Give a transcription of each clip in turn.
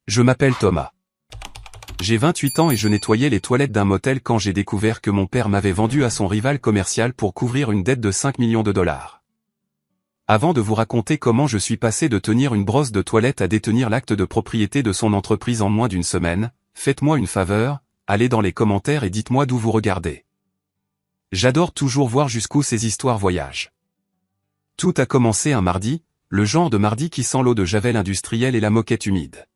Je m'appelle Thomas. J'ai 28 ans et je nettoyais les toilettes d'un motel quand j'ai découvert que mon père m'avait vendu à son rival commercial pour couvrir une dette de 5 millions de dollars. Avant de vous raconter comment je suis passé de tenir une brosse de toilette à détenir l'acte de propriété de son entreprise en moins d'une semaine, faites-moi une faveur, allez dans les commentaires et dites-moi d'où vous regardez. J'adore toujours voir jusqu'où ces histoires voyagent. Tout a commencé un mardi, le genre de mardi qui sent l'eau de javel industrielle et la moquette humide.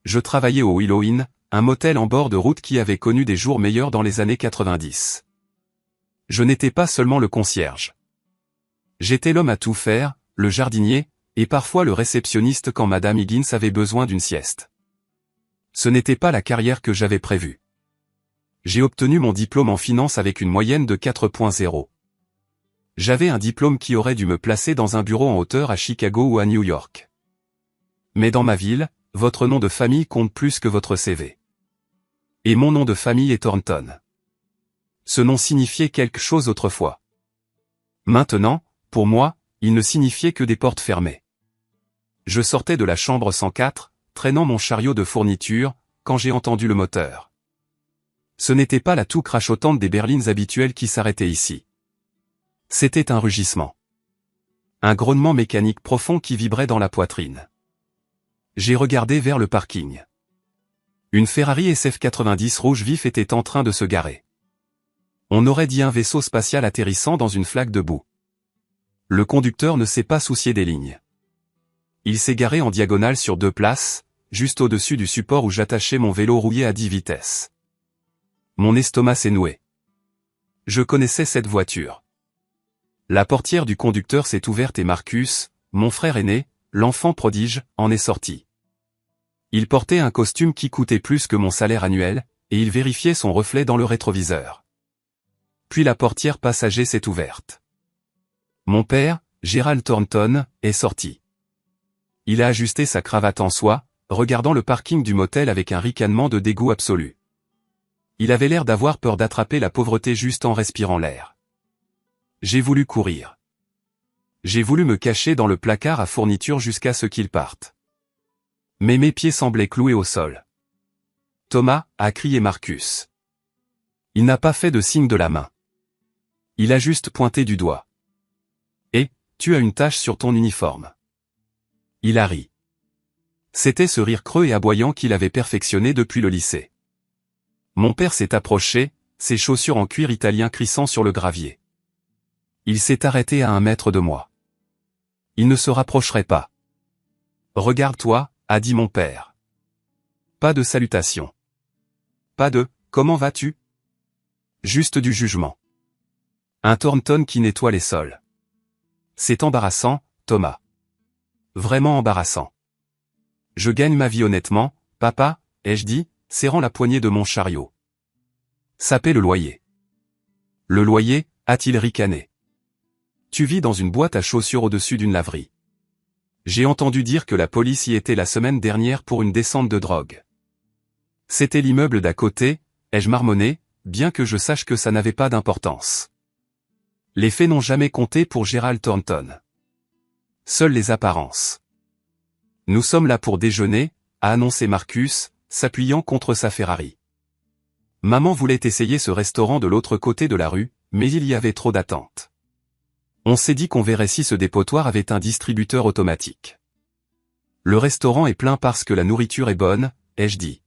Je travaillais au Willow Inn, un motel en bord de route qui avait connu des jours meilleurs dans les années 90. Je n'étais pas seulement le concierge. J'étais l'homme à tout faire, le jardinier, et parfois le réceptionniste quand Madame Higgins avait besoin d'une sieste. Ce n'était pas la carrière que j'avais prévue. J'ai obtenu mon diplôme en finance avec une moyenne de 4.0. J'avais un diplôme qui aurait dû me placer dans un bureau en hauteur à Chicago ou à New York. Mais dans ma ville, votre nom de famille compte plus que votre CV. Et mon nom de famille est Thornton. Ce nom signifiait quelque chose autrefois. Maintenant, pour moi, il ne signifiait que des portes fermées. Je sortais de la chambre 104, traînant mon chariot de fourniture, quand j'ai entendu le moteur. Ce n'était pas la toux crachotante des berlines habituelles qui s'arrêtait ici. C'était un rugissement. Un grognement mécanique profond qui vibrait dans la poitrine. J'ai regardé vers le parking. Une Ferrari SF90 rouge vif était en train de se garer. On aurait dit un vaisseau spatial atterrissant dans une flaque de boue. Le conducteur ne s'est pas soucié des lignes. Il s'est garé en diagonale sur 2 places, juste au-dessus du support où j'attachais mon vélo rouillé à 10 vitesses. Mon estomac s'est noué. Je connaissais cette voiture. La portière du conducteur s'est ouverte et Marcus, mon frère aîné, l'enfant prodige, en est sorti. Il portait un costume qui coûtait plus que mon salaire annuel, et il vérifiait son reflet dans le rétroviseur. Puis la portière passager s'est ouverte. Mon père, Gerald Thornton, est sorti. Il a ajusté sa cravate en soie, regardant le parking du motel avec un ricanement de dégoût absolu. Il avait l'air d'avoir peur d'attraper la pauvreté juste en respirant l'air. J'ai voulu courir. J'ai voulu me cacher dans le placard à fourniture jusqu'à ce qu'il parte. Mais mes pieds semblaient cloués au sol. Thomas, a crié Marcus. Il n'a pas fait de signe de la main. Il a juste pointé du doigt. Et, tu as une tache sur ton uniforme. Il a ri. C'était ce rire creux et aboyant qu'il avait perfectionné depuis le lycée. Mon père s'est approché, ses chaussures en cuir italien crissant sur le gravier. Il s'est arrêté à 1 mètre de moi. Il ne se rapprocherait pas. Regarde-toi, a dit mon père. Pas de salutation. Pas de « comment vas-tu » Juste du jugement. Un Thornton qui nettoie les sols. C'est embarrassant, Thomas. Vraiment embarrassant. Je gagne ma vie honnêtement, papa, ai-je dit, serrant la poignée de mon chariot. Ça paie le loyer. Le loyer, a-t-il ricané. Tu vis dans une boîte à chaussures au-dessus d'une laverie. J'ai entendu dire que la police y était la semaine dernière pour une descente de drogue. C'était l'immeuble d'à côté, ai-je marmonné, bien que je sache que ça n'avait pas d'importance. Les faits n'ont jamais compté pour Gerald Thornton. Seules les apparences. Nous sommes là pour déjeuner, a annoncé Marcus, s'appuyant contre sa Ferrari. Maman voulait essayer ce restaurant de l'autre côté de la rue, mais il y avait trop d'attentes. On s'est dit qu'on verrait si ce dépotoir avait un distributeur automatique. Le restaurant est plein parce que la nourriture est bonne, ai-je dit.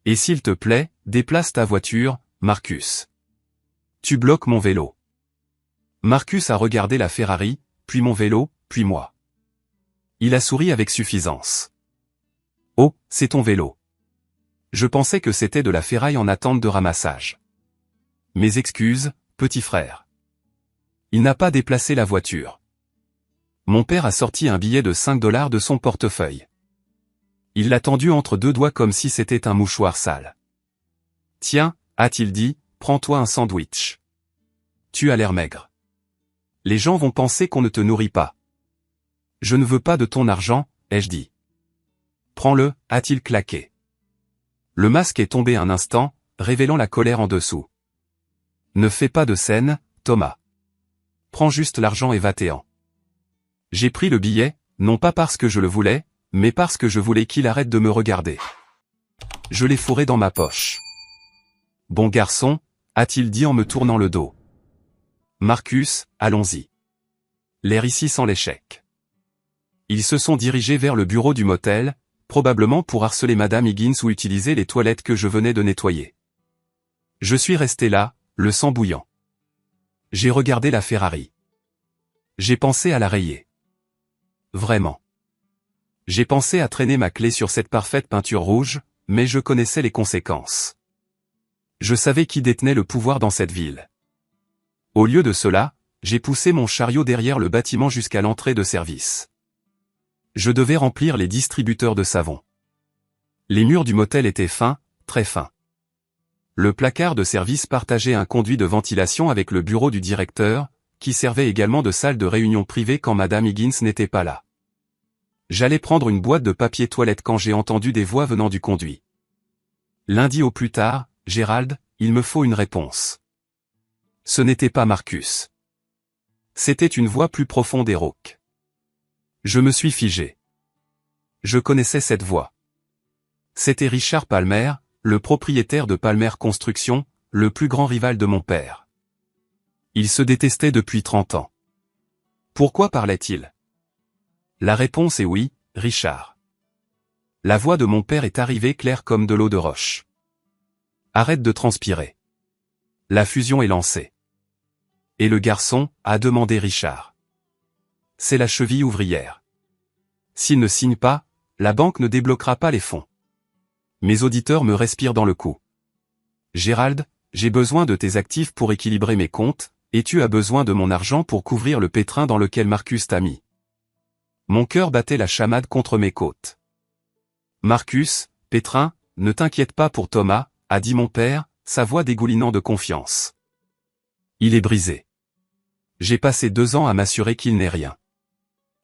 Et s'il te plaît, déplace ta voiture, Marcus. Tu bloques mon vélo. Marcus a regardé la Ferrari, puis mon vélo, puis moi. Il a souri avec suffisance. Oh, c'est ton vélo. Je pensais que c'était de la ferraille en attente de ramassage. Mes excuses, petit frère. Il n'a pas déplacé la voiture. Mon père a sorti un billet de 5 $ de son portefeuille. Il l'a tendu entre 2 doigts comme si c'était un mouchoir sale. Tiens, a-t-il dit, prends-toi un sandwich. Tu as l'air maigre. Les gens vont penser qu'on ne te nourrit pas. Je ne veux pas de ton argent, ai-je dit. Prends-le, a-t-il claqué. Le masque est tombé un instant, révélant la colère en dessous. Ne fais pas de scène, Thomas. Prends juste l'argent et va-t'en. J'ai pris le billet, non pas parce que je le voulais, mais parce que je voulais qu'il arrête de me regarder. Je l'ai fourré dans ma poche. Bon garçon, a-t-il dit en me tournant le dos. Marcus, allons-y. L'air ici sent l'échec. Ils se sont dirigés vers le bureau du motel, probablement pour harceler Madame Higgins ou utiliser les toilettes que je venais de nettoyer. Je suis resté là, le sang bouillant. J'ai regardé la Ferrari. J'ai pensé à la rayer. Vraiment. J'ai pensé à traîner ma clé sur cette parfaite peinture rouge, mais je connaissais les conséquences. Je savais qui détenait le pouvoir dans cette ville. Au lieu de cela, j'ai poussé mon chariot derrière le bâtiment jusqu'à l'entrée de service. Je devais remplir les distributeurs de savon. Les murs du motel étaient fins, très fins. Le placard de service partageait un conduit de ventilation avec le bureau du directeur, qui servait également de salle de réunion privée quand Madame Higgins n'était pas là. J'allais prendre une boîte de papier toilette quand j'ai entendu des voix venant du conduit. Lundi au plus tard, Gérald, il me faut une réponse. Ce n'était pas Marcus. C'était une voix plus profonde et rauque. Je me suis figé. Je connaissais cette voix. C'était Richard Palmer, le propriétaire de Palmer Construction, le plus grand rival de mon père. Ils se détestaient depuis 30 ans. Pourquoi parlait-il? La réponse est oui, Richard. La voix de mon père est arrivée claire comme de l'eau de roche. Arrête de transpirer. La fusion est lancée. Et le garçon, a demandé Richard. C'est la cheville ouvrière. S'il ne signe pas, la banque ne débloquera pas les fonds. Mes auditeurs me respirent dans le cou. Gérald, j'ai besoin de tes actifs pour équilibrer mes comptes, et tu as besoin de mon argent pour couvrir le pétrin dans lequel Marcus t'a mis. Mon cœur battait la chamade contre mes côtes. Marcus, pétrin, ne t'inquiète pas pour Thomas, a dit mon père, sa voix dégoulinant de confiance. Il est brisé. J'ai passé 2 ans à m'assurer qu'il n'ait rien.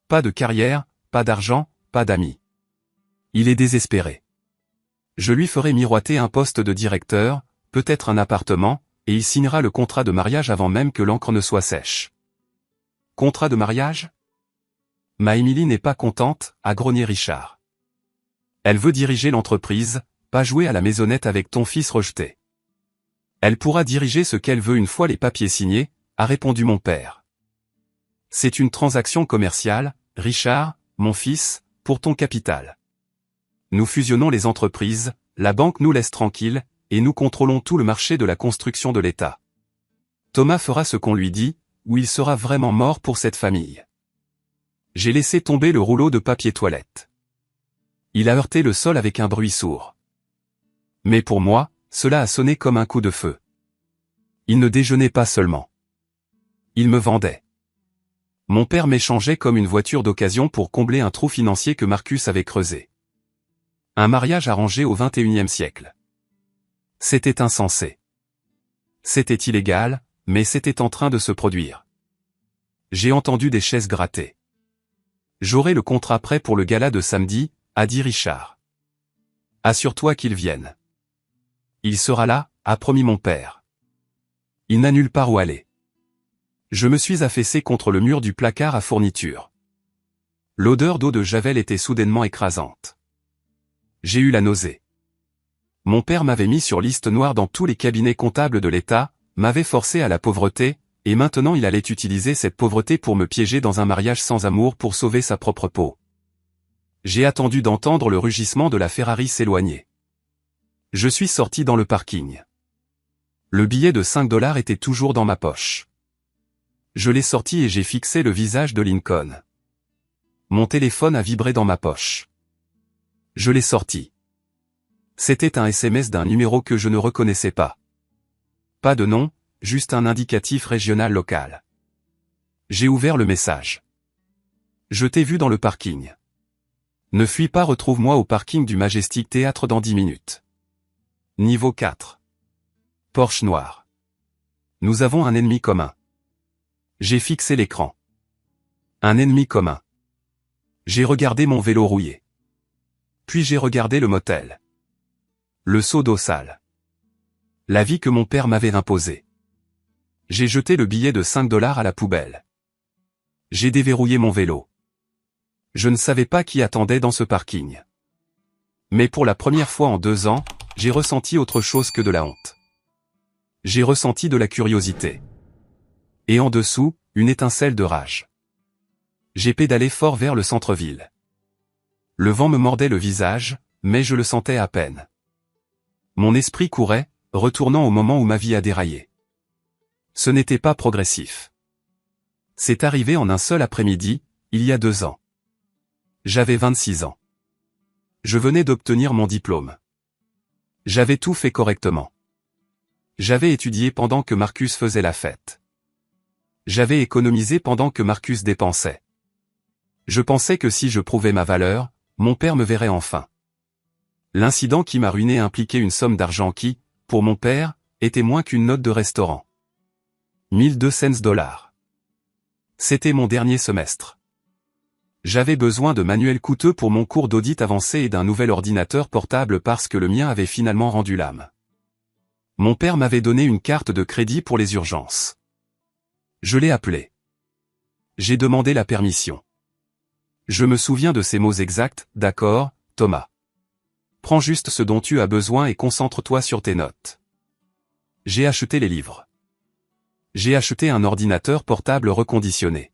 Pas de carrière, pas d'argent, pas d'amis. Il est désespéré. Je lui ferai miroiter un poste de directeur, peut-être un appartement, et il signera le contrat de mariage avant même que l'encre ne soit sèche. Contrat de mariage? Ma Émilie n'est pas contente, a grogné Richard. Elle veut diriger l'entreprise, pas jouer à la maisonnette avec ton fils rejeté. Elle pourra diriger ce qu'elle veut une fois les papiers signés, a répondu mon père. C'est une transaction commerciale, Richard, mon fils, pour ton capital. Nous fusionnons les entreprises, la banque nous laisse tranquilles, et nous contrôlons tout le marché de la construction de l'État. Thomas fera ce qu'on lui dit, ou il sera vraiment mort pour cette famille. J'ai laissé tomber le rouleau de papier toilette. Il a heurté le sol avec un bruit sourd. Mais pour moi, cela a sonné comme un coup de feu. Il ne déjeunait pas seulement. Il me vendait. Mon père m'échangeait comme une voiture d'occasion pour combler un trou financier que Marcus avait creusé. Un mariage arrangé au XXIe siècle. C'était insensé. C'était illégal, mais c'était en train de se produire. J'ai entendu des chaises gratter. J'aurai le contrat prêt pour le gala de samedi, a dit Richard. Assure-toi qu'il vienne. Il sera là, a promis mon père. Il n'a nulle part où aller. Je me suis affaissé contre le mur du placard à fourniture. L'odeur d'eau de Javel était soudainement écrasante. J'ai eu la nausée. Mon père m'avait mis sur liste noire dans tous les cabinets comptables de l'État, m'avait forcé à la pauvreté, et maintenant il allait utiliser cette pauvreté pour me piéger dans un mariage sans amour pour sauver sa propre peau. J'ai attendu d'entendre le rugissement de la Ferrari s'éloigner. Je suis sorti dans le parking. Le billet de 5 $ était toujours dans ma poche. Je l'ai sorti et j'ai fixé le visage de Lincoln. Mon téléphone a vibré dans ma poche. Je l'ai sorti. C'était un SMS d'un numéro que je ne reconnaissais pas. Pas de nom, juste un indicatif régional local. J'ai ouvert le message. Je t'ai vu dans le parking. Ne fuis pas, retrouve-moi au parking du Majestic Theatre dans 10 minutes. Niveau 4. Porsche noir. Nous avons un ennemi commun. J'ai fixé l'écran. Un ennemi commun. J'ai regardé mon vélo rouillé. Puis j'ai regardé le motel. Le seau d'eau sale. La vie que mon père m'avait imposée. J'ai jeté le billet de 5 $ à la poubelle. J'ai déverrouillé mon vélo. Je ne savais pas qui attendait dans ce parking. Mais pour la première fois en 2 ans, j'ai ressenti autre chose que de la honte. J'ai ressenti de la curiosité. Et en dessous, une étincelle de rage. J'ai pédalé fort vers le centre-ville. Le vent me mordait le visage, mais je le sentais à peine. Mon esprit courait, retournant au moment où ma vie a déraillé. Ce n'était pas progressif. C'est arrivé en un seul après-midi, il y a 2 ans. J'avais 26 ans. Je venais d'obtenir mon diplôme. J'avais tout fait correctement. J'avais étudié pendant que Marcus faisait la fête. J'avais économisé pendant que Marcus dépensait. Je pensais que si je prouvais ma valeur, mon père me verrait enfin. L'incident qui m'a ruiné impliquait une somme d'argent qui, pour mon père, était moins qu'une note de restaurant. 1200 $. C'était mon dernier semestre. J'avais besoin de manuels coûteux pour mon cours d'audit avancé et d'un nouvel ordinateur portable parce que le mien avait finalement rendu l'âme. Mon père m'avait donné une carte de crédit pour les urgences. Je l'ai appelé. J'ai demandé la permission. Je me souviens de ces mots exacts, d'accord, Thomas. Prends juste ce dont tu as besoin et concentre-toi sur tes notes. J'ai acheté les livres. J'ai acheté un ordinateur portable reconditionné.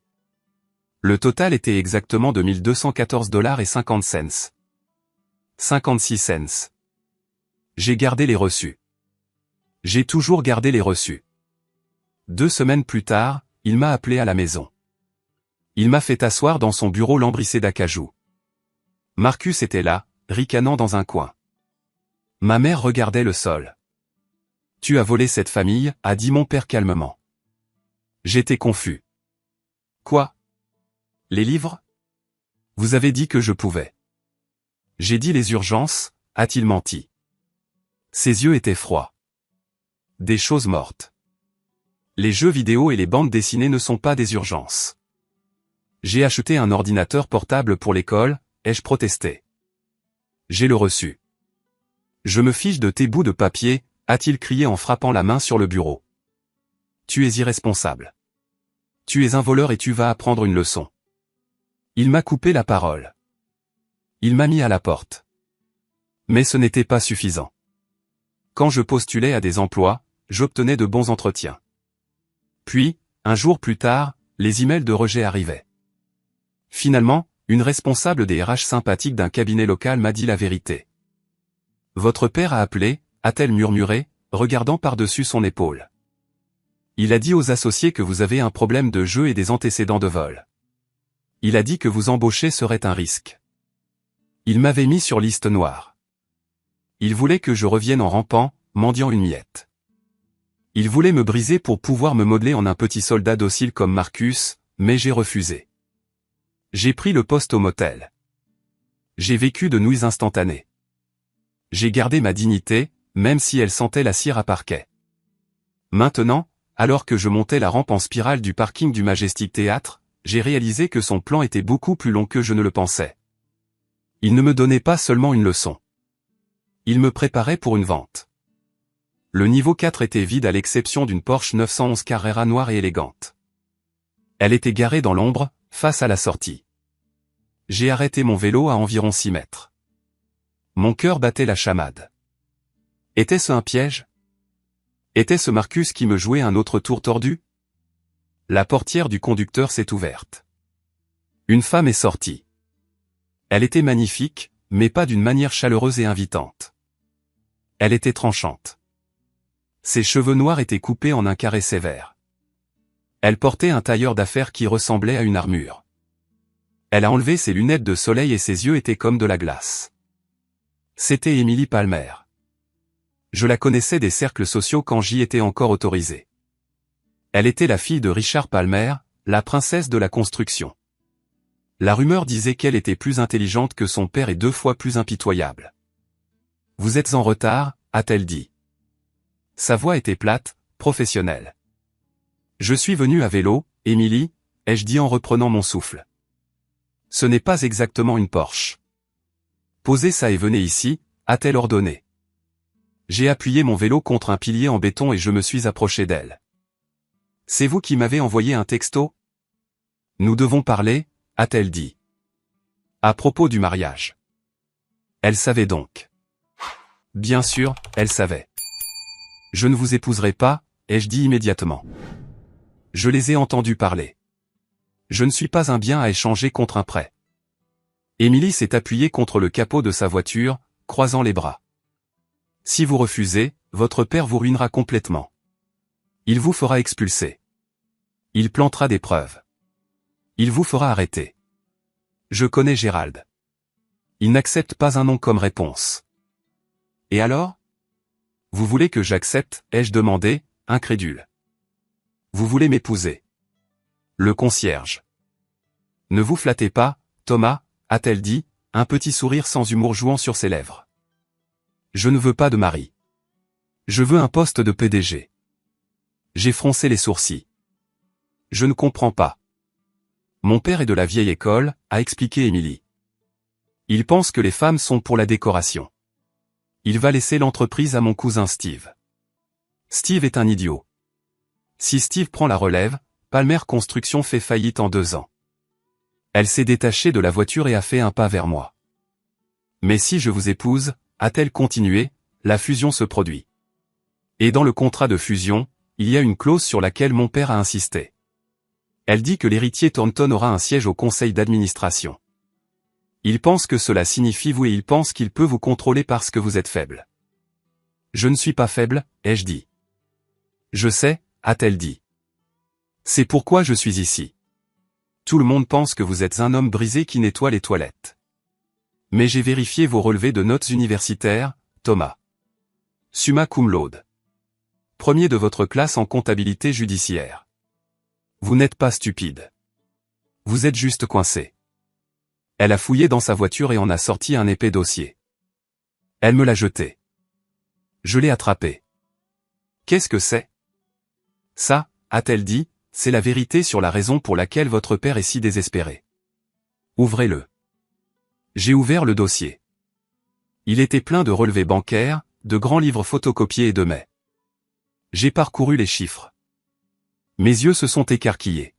Le total était exactement de 1214 $ et 50 cents. 56 cents. J'ai gardé les reçus. J'ai toujours gardé les reçus. 2 semaines plus tard, il m'a appelé à la maison. Il m'a fait asseoir dans son bureau lambrissé d'acajou. Marcus était là, ricanant dans un coin. Ma mère regardait le sol. « Tu as volé cette famille » a dit mon père calmement. J'étais confus. Quoi? Les livres? Vous avez dit que je pouvais. J'ai dit les urgences, a-t-il menti. Ses yeux étaient froids. Des choses mortes. Les jeux vidéo et les bandes dessinées ne sont pas des urgences. J'ai acheté un ordinateur portable pour l'école, ai-je protesté. J'ai le reçu. Je me fiche de tes bouts de papier, a-t-il crié en frappant la main sur le bureau. Tu es irresponsable. Tu es un voleur et tu vas apprendre une leçon. Il m'a coupé la parole. Il m'a mis à la porte. Mais ce n'était pas suffisant. Quand je postulais à des emplois, j'obtenais de bons entretiens. Puis, un jour plus tard, les emails de rejet arrivaient. Finalement, une responsable des RH sympathique d'un cabinet local m'a dit la vérité. Votre père a appelé, a-t-elle murmuré, regardant par-dessus son épaule. Il a dit aux associés que vous avez un problème de jeu et des antécédents de vol. Il a dit que vous embaucher serait un risque. Il m'avait mis sur liste noire. Il voulait que je revienne en rampant, mendiant une miette. Il voulait me briser pour pouvoir me modeler en un petit soldat docile comme Marcus, mais j'ai refusé. J'ai pris le poste au motel. J'ai vécu de nuits instantanées. J'ai gardé ma dignité, même si elle sentait la cire à parquet. Maintenant, alors que je montais la rampe en spirale du parking du Majestic Theatre, j'ai réalisé que son plan était beaucoup plus long que je ne le pensais. Il ne me donnait pas seulement une leçon. Il me préparait pour une vente. Le niveau 4 était vide à l'exception d'une Porsche 911 Carrera noire et élégante. Elle était garée dans l'ombre, face à la sortie. J'ai arrêté mon vélo à environ 6 mètres. Mon cœur battait la chamade. Était-ce un piège? Était-ce Marcus qui me jouait un autre tour tordu? La portière du conducteur s'est ouverte. Une femme est sortie. Elle était magnifique, mais pas d'une manière chaleureuse et invitante. Elle était tranchante. Ses cheveux noirs étaient coupés en un carré sévère. Elle portait un tailleur d'affaires qui ressemblait à une armure. Elle a enlevé ses lunettes de soleil et ses yeux étaient comme de la glace. C'était Emily Palmer. Je la connaissais des cercles sociaux quand j'y étais encore autorisé. Elle était la fille de Richard Palmer, la princesse de la construction. La rumeur disait qu'elle était plus intelligente que son père et 2 fois plus impitoyable. « Vous êtes en retard » a-t-elle dit. Sa voix était plate, professionnelle. « Je suis venu à vélo, Emily » ai-je dit en reprenant mon souffle. « Ce n'est pas exactement une Porsche. »« Posez ça et venez ici » a-t-elle ordonné. J'ai appuyé mon vélo contre un pilier en béton et je me suis approché d'elle. « C'est vous qui m'avez envoyé un texto ? Nous devons parler » a-t-elle dit. À propos du mariage. Elle savait donc. Bien sûr, elle savait. Je ne vous épouserai pas, ai-je dit immédiatement. Je les ai entendus parler. Je ne suis pas un bien à échanger contre un prêt. Émilie s'est appuyée contre le capot de sa voiture, croisant les bras. Si vous refusez, votre père vous ruinera complètement. Il vous fera expulser. Il plantera des preuves. Il vous fera arrêter. Je connais Gérald. Il n'accepte pas un non comme réponse. Et alors? Vous voulez que j'accepte, ai-je demandé, incrédule. Vous voulez m'épouser? Le concierge. Ne vous flattez pas, Thomas, a-t-elle dit, un petit sourire sans humour jouant sur ses lèvres. Je ne veux pas de mari. Je veux un poste de PDG. J'ai froncé les sourcils. Je ne comprends pas. Mon père est de la vieille école, a expliqué Émilie. Il pense que les femmes sont pour la décoration. Il va laisser l'entreprise à mon cousin Steve. Steve est un idiot. Si Steve prend la relève, Palmer Construction fait faillite en 2 ans. Elle s'est détachée de la voiture et a fait un pas vers moi. Mais si je vous épouse, a-t-elle continué, la fusion se produit. Et dans le contrat de fusion, il y a une clause sur laquelle mon père a insisté. Elle dit que l'héritier Thornton aura un siège au conseil d'administration. Il pense que cela signifie vous et il pense qu'il peut vous contrôler parce que vous êtes faible. Je ne suis pas faible, ai-je dit. Je sais, a-t-elle dit. C'est pourquoi je suis ici. Tout le monde pense que vous êtes un homme brisé qui nettoie les toilettes. Mais j'ai vérifié vos relevés de notes universitaires, Thomas. Summa cum laude. Premier de votre classe en comptabilité judiciaire. Vous n'êtes pas stupide. Vous êtes juste coincé. Elle a fouillé dans sa voiture et en a sorti un épais dossier. Elle me l'a jeté. Je l'ai attrapé. Qu'est-ce que c'est? Ça, a-t-elle dit, c'est la vérité sur la raison pour laquelle votre père est si désespéré. Ouvrez-le. J'ai ouvert le dossier. Il était plein de relevés bancaires, de grands livres photocopiés et de mets. J'ai parcouru les chiffres. Mes yeux se sont écarquillés.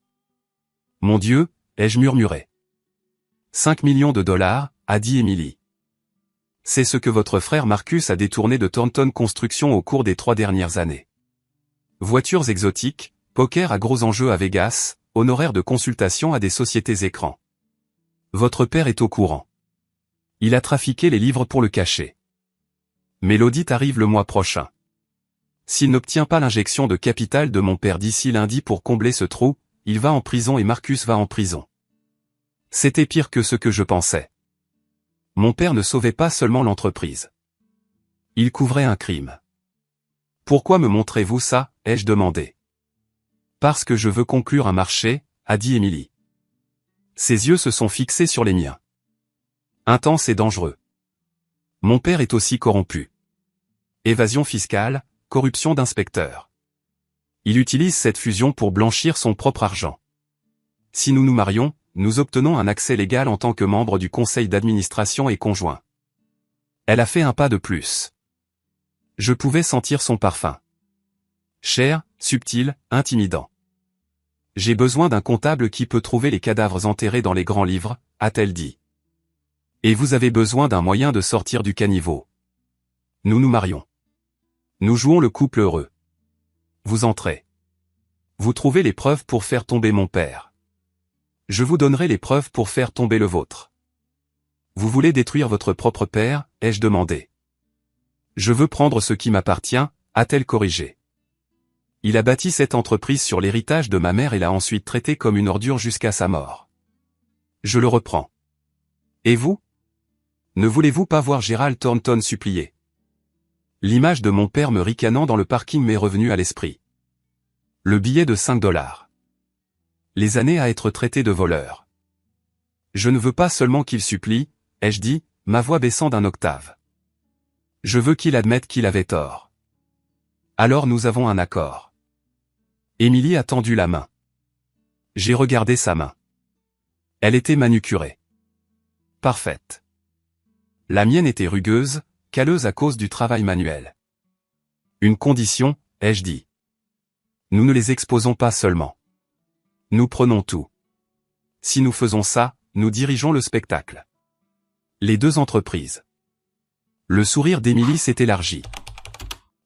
Mon Dieu, ai-je murmuré. 5 millions de dollars, a dit Émilie. C'est ce que votre frère Marcus a détourné de Thornton Construction au cours des 3 dernières années. Voitures exotiques, poker à gros enjeux à Vegas, honoraires de consultation à des sociétés écrans. Votre père est au courant. Il a trafiqué les livres pour le cacher. Mais l'audit arrive le mois prochain. S'il n'obtient pas l'injection de capital de mon père d'ici lundi pour combler ce trou, il va en prison et Marcus va en prison. C'était pire que ce que je pensais. Mon père ne sauvait pas seulement l'entreprise. Il couvrait un crime. Pourquoi me montrez-vous ça, ai-je demandé. Parce que je veux conclure un marché, a dit Émilie. Ses yeux se sont fixés sur les miens. Intense et dangereux. Mon père est aussi corrompu. Évasion fiscale, corruption d'inspecteurs. Il utilise cette fusion pour blanchir son propre argent. Si nous nous marions, nous obtenons un accès légal en tant que membre du conseil d'administration et conjoint. Elle a fait un pas de plus. Je pouvais sentir son parfum. Cher, subtil, intimidant. J'ai besoin d'un comptable qui peut trouver les cadavres enterrés dans les grands livres, a-t-elle dit. Et vous avez besoin d'un moyen de sortir du caniveau. Nous nous marions. Nous jouons le couple heureux. Vous entrez. Vous trouvez les preuves pour faire tomber mon père. Je vous donnerai les preuves pour faire tomber le vôtre. Vous voulez détruire votre propre père, ai-je demandé. Je veux prendre ce qui m'appartient, a-t-elle corrigé. Il a bâti cette entreprise sur l'héritage de ma mère et l'a ensuite traité comme une ordure jusqu'à sa mort. Je le reprends. Et vous? Ne voulez-vous pas voir Gérald Thornton supplier? L'image de mon père me ricanant dans le parking m'est revenue à l'esprit. Le billet de 5 $. Les années à être traité de voleur. Je ne veux pas seulement qu'il supplie, ai-je dit, ma voix baissant d'un octave. Je veux qu'il admette qu'il avait tort. Alors nous avons un accord. Émilie a tendu la main. J'ai regardé sa main. Elle était manucurée. Parfaite. La mienne était rugueuse, calleuse à cause du travail manuel. Une condition, ai-je dit. Nous ne les exposons pas seulement. Nous prenons tout. Si nous faisons ça, nous dirigeons le spectacle. Les deux entreprises. Le sourire d'Émilie s'est élargi.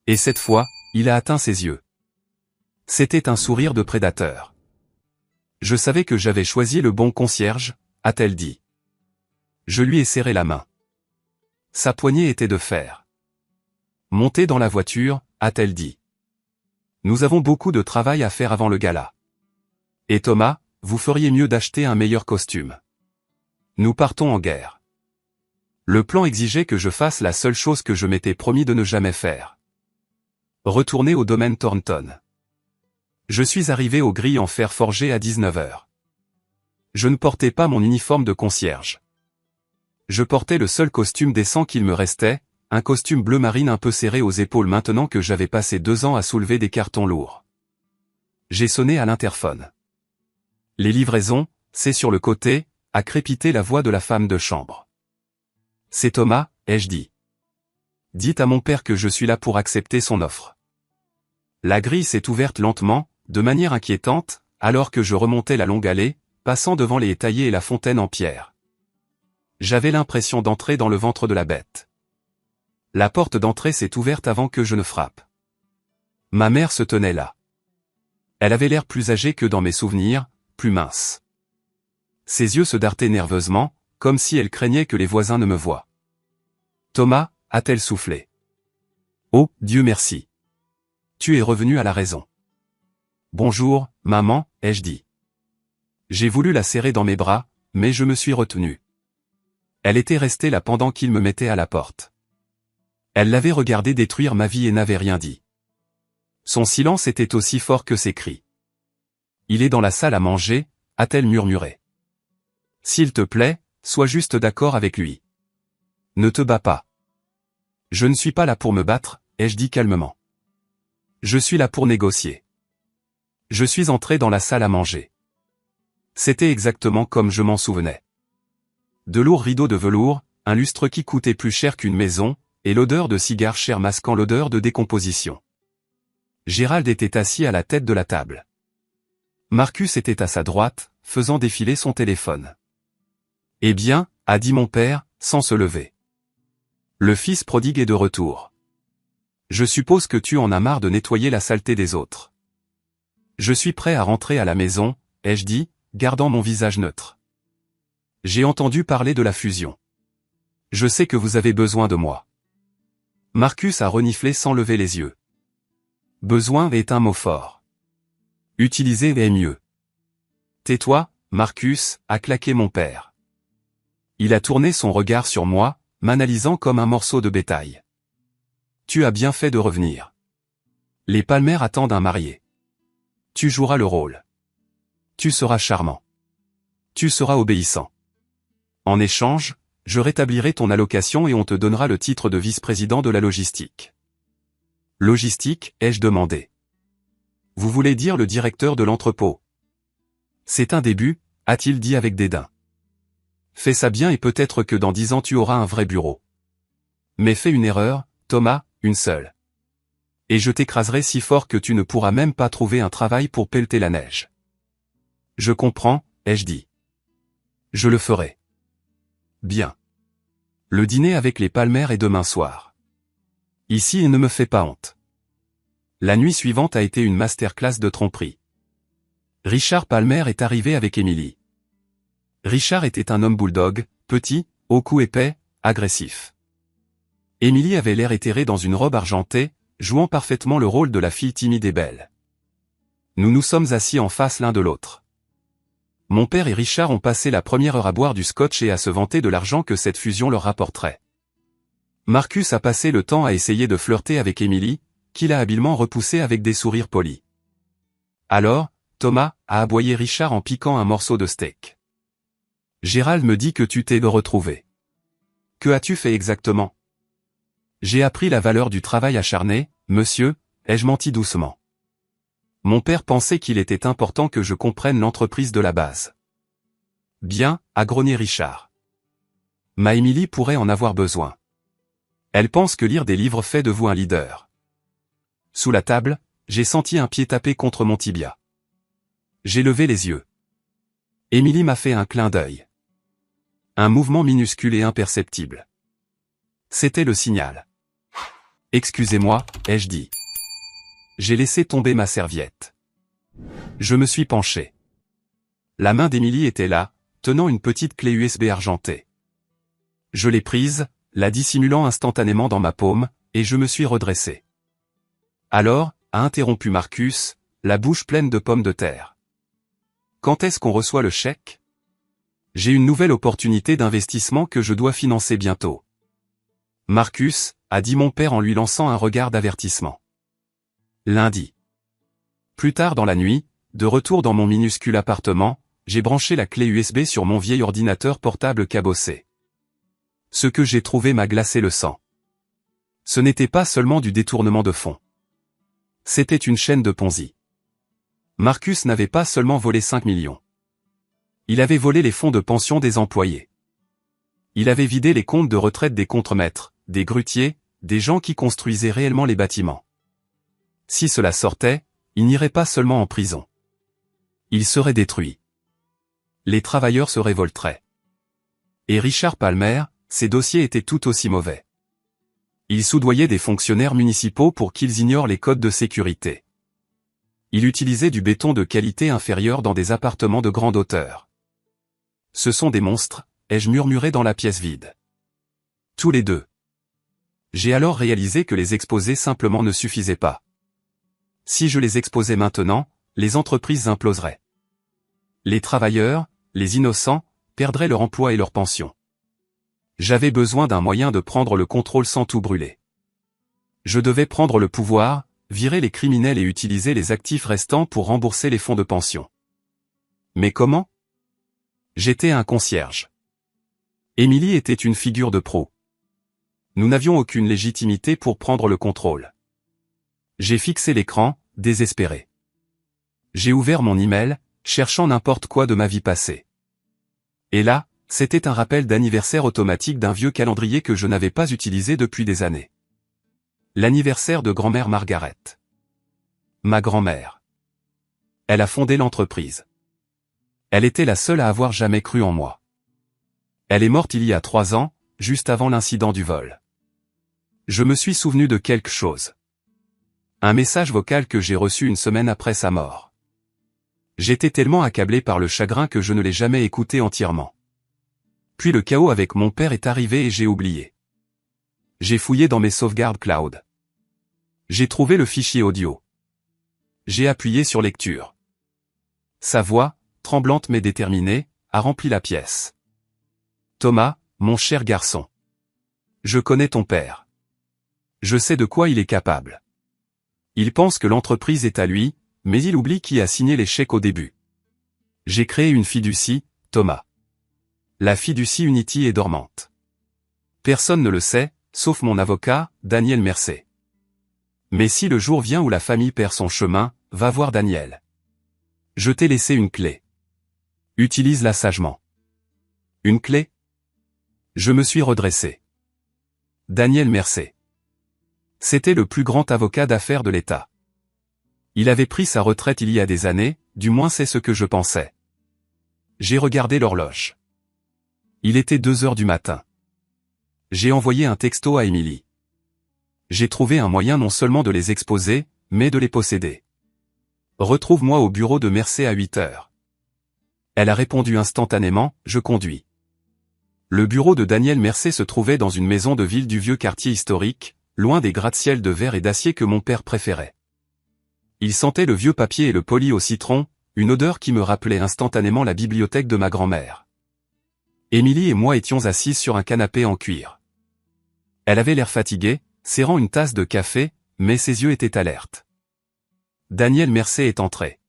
Et cette fois, il a atteint ses yeux. C'était un sourire de prédateur. Je savais que j'avais choisi le bon concierge, a-t-elle dit. Je lui ai serré la main. Sa poignée était de fer. Montez dans la voiture, a-t-elle dit. Nous avons beaucoup de travail à faire avant le gala. Et Thomas, vous feriez mieux d'acheter un meilleur costume. Nous partons en guerre. Le plan exigeait que je fasse la seule chose que je m'étais promis de ne jamais faire. Retourner au domaine Thornton. Je suis arrivé aux grilles en fer forgé à 19h. Je ne portais pas mon uniforme de concierge. Je portais le seul costume décent qu'il me restait, un costume bleu marine un peu serré aux épaules maintenant que j'avais passé 2 ans à soulever des cartons lourds. J'ai sonné à l'interphone. Les livraisons, c'est sur le côté, a crépité la voix de la femme de chambre. C'est Thomas, ai-je dit. Dites à mon père que je suis là pour accepter son offre. La grille s'est ouverte lentement, de manière inquiétante, alors que je remontais la longue allée, passant devant les étayers et la fontaine en pierre. J'avais l'impression d'entrer dans le ventre de la bête. La porte d'entrée s'est ouverte avant que je ne frappe. Ma mère se tenait là. Elle avait l'air plus âgée que dans mes souvenirs, plus mince. Ses yeux se dartaient nerveusement, comme si elle craignait que les voisins ne me voient. Thomas, a-t-elle soufflé. Oh, Dieu merci. Tu es revenu à la raison. Bonjour, maman, ai-je dit. J'ai voulu la serrer dans mes bras, mais je me suis retenu. Elle était restée là pendant qu'il me mettait à la porte. Elle l'avait regardé détruire ma vie et n'avait rien dit. Son silence était aussi fort que ses cris. Il est dans la salle à manger, a-t-elle murmuré. S'il te plaît, sois juste d'accord avec lui. Ne te bats pas. Je ne suis pas là pour me battre, ai-je dit calmement. Je suis là pour négocier. Je suis entré dans la salle à manger. C'était exactement comme je m'en souvenais. De lourds rideaux de velours, un lustre qui coûtait plus cher qu'une maison, et l'odeur de cigares chers masquant l'odeur de décomposition. Gérald était assis à la tête de la table. Marcus était à sa droite, faisant défiler son téléphone. Eh bien, a dit mon père, sans se lever. Le fils prodigue est de retour. Je suppose que tu en as marre de nettoyer la saleté des autres. Je suis prêt à rentrer à la maison, ai-je dit, gardant mon visage neutre. J'ai entendu parler de la fusion. Je sais que vous avez besoin de moi. Marcus a reniflé sans lever les yeux. Besoin est un mot fort. Utiliser est mieux. Tais-toi, Marcus, a claqué mon père. Il a tourné son regard sur moi, m'analysant comme un morceau de bétail. Tu as bien fait de revenir. Les Palmer attendent un marié. Tu joueras le rôle. Tu seras charmant. Tu seras obéissant. En échange, je rétablirai ton allocation et on te donnera le titre de vice-président de la logistique. Logistique, ai-je demandé. Vous voulez dire le directeur de l'entrepôt? C'est un début, a-t-il dit avec dédain. Fais ça bien et peut-être que dans 10 ans tu auras un vrai bureau. Mais fais une erreur, Thomas, une seule. Et je t'écraserai si fort que tu ne pourras même pas trouver un travail pour pelleter la neige. Je comprends, ai-je dit. Je le ferai. Bien. Le dîner avec les Palmer est demain soir. Ici et ne me fais pas honte. La nuit suivante a été une masterclass de tromperie. Richard Palmer est arrivé avec Emily. Richard était un homme bulldog, petit, au cou épais, agressif. Emily avait l'air éthérée dans une robe argentée, jouant parfaitement le rôle de la fille timide et belle. Nous nous sommes assis en face l'un de l'autre. Mon père et Richard ont passé la première heure à boire du scotch et à se vanter de l'argent que cette fusion leur rapporterait. Marcus a passé le temps à essayer de flirter avec Emily, qu'il a habilement repoussée avec des sourires polis. Alors, Thomas, a aboyé Richard en piquant un morceau de steak. Gérald me dit que tu t'es retrouvé. Que as-tu fait exactement? J'ai appris la valeur du travail acharné, monsieur, ai-je menti doucement. Mon père pensait qu'il était important que je comprenne l'entreprise de la base. Bien, a grogné Richard. Ma Emily pourrait en avoir besoin. Elle pense que lire des livres fait de vous un leader. Sous la table, j'ai senti un pied taper contre mon tibia. J'ai levé les yeux. Emily m'a fait un clin d'œil. Un mouvement minuscule et imperceptible. C'était le signal. « Excusez-moi » ai-je dit. J'ai laissé tomber ma serviette. Je me suis penché. La main d'Émilie était là, tenant une petite clé USB argentée. Je l'ai prise, la dissimulant instantanément dans ma paume, et je me suis redressé. Alors, a interrompu Marcus, la bouche pleine de pommes de terre. Quand est-ce qu'on reçoit le chèque? J'ai une nouvelle opportunité d'investissement que je dois financer bientôt. Marcus, a dit mon père en lui lançant un regard d'avertissement. Lundi. Plus tard dans la nuit, de retour dans mon minuscule appartement, j'ai branché la clé USB sur mon vieil ordinateur portable cabossé. Ce que j'ai trouvé m'a glacé le sang. Ce n'était pas seulement du détournement de fonds. C'était une chaîne de Ponzi. Marcus n'avait pas seulement volé 5 millions. Il avait volé les fonds de pension des employés. Il avait vidé les comptes de retraite des contremaîtres, des grutiers, des gens qui construisaient réellement les bâtiments. Si cela sortait, il n'irait pas seulement en prison. Il serait détruit. Les travailleurs se révolteraient. Et Richard Palmer, ses dossiers étaient tout aussi mauvais. Il soudoyait des fonctionnaires municipaux pour qu'ils ignorent les codes de sécurité. Il utilisait du béton de qualité inférieure dans des appartements de grande hauteur. Ce sont des monstres, ai-je murmuré dans la pièce vide. Tous les deux. J'ai alors réalisé que les exposer simplement ne suffisait pas. Si je les exposais maintenant, les entreprises imploseraient. Les travailleurs, les innocents, perdraient leur emploi et leur pension. J'avais besoin d'un moyen de prendre le contrôle sans tout brûler. Je devais prendre le pouvoir, virer les criminels et utiliser les actifs restants pour rembourser les fonds de pension. Mais comment? J'étais un concierge. Émilie était une figure de proue. Nous n'avions aucune légitimité pour prendre le contrôle. J'ai fixé l'écran, désespéré. J'ai ouvert mon email, cherchant n'importe quoi de ma vie passée. Et là, c'était un rappel d'anniversaire automatique d'un vieux calendrier que je n'avais pas utilisé depuis des années. L'anniversaire de grand-mère Margaret. Ma grand-mère. Elle a fondé l'entreprise. Elle était la seule à avoir jamais cru en moi. Elle est morte il y a 3 ans, juste avant l'incident du vol. Je me suis souvenu de quelque chose. Un message vocal que j'ai reçu une semaine après sa mort. J'étais tellement accablé par le chagrin que je ne l'ai jamais écouté entièrement. Puis le chaos avec mon père est arrivé et j'ai oublié. J'ai fouillé dans mes sauvegardes cloud. J'ai trouvé le fichier audio. J'ai appuyé sur lecture. Sa voix, tremblante mais déterminée, a rempli la pièce. Thomas, mon cher garçon. Je connais ton père. Je sais de quoi il est capable. Il pense que l'entreprise est à lui, mais il oublie qui a signé les chèques au début. J'ai créé une fiducie, Thomas. La fiducie Unity est dormante. Personne ne le sait, sauf mon avocat, Daniel Mercé. Mais si le jour vient où la famille perd son chemin, va voir Daniel. Je t'ai laissé une clé. Utilise-la sagement. Une clé? Je me suis redressé. Daniel Mercé. C'était le plus grand avocat d'affaires de l'État. Il avait pris sa retraite il y a des années, du moins c'est ce que je pensais. J'ai regardé l'horloge. Il était 2 heures du matin. J'ai envoyé un texto à Émilie. J'ai trouvé un moyen non seulement de les exposer, mais de les posséder. Retrouve-moi au bureau de Mercé à 8 heures. Elle a répondu instantanément, je conduis. Le bureau de Daniel Mercé se trouvait dans une maison de ville du vieux quartier historique, loin des gratte-ciel de verre et d'acier que mon père préférait. Il sentait le vieux papier et le poli au citron, une odeur qui me rappelait instantanément la bibliothèque de ma grand-mère. Émilie et moi étions assises sur un canapé en cuir. Elle avait l'air fatiguée, serrant une tasse de café, mais ses yeux étaient alertes. Daniel Mercé est entré.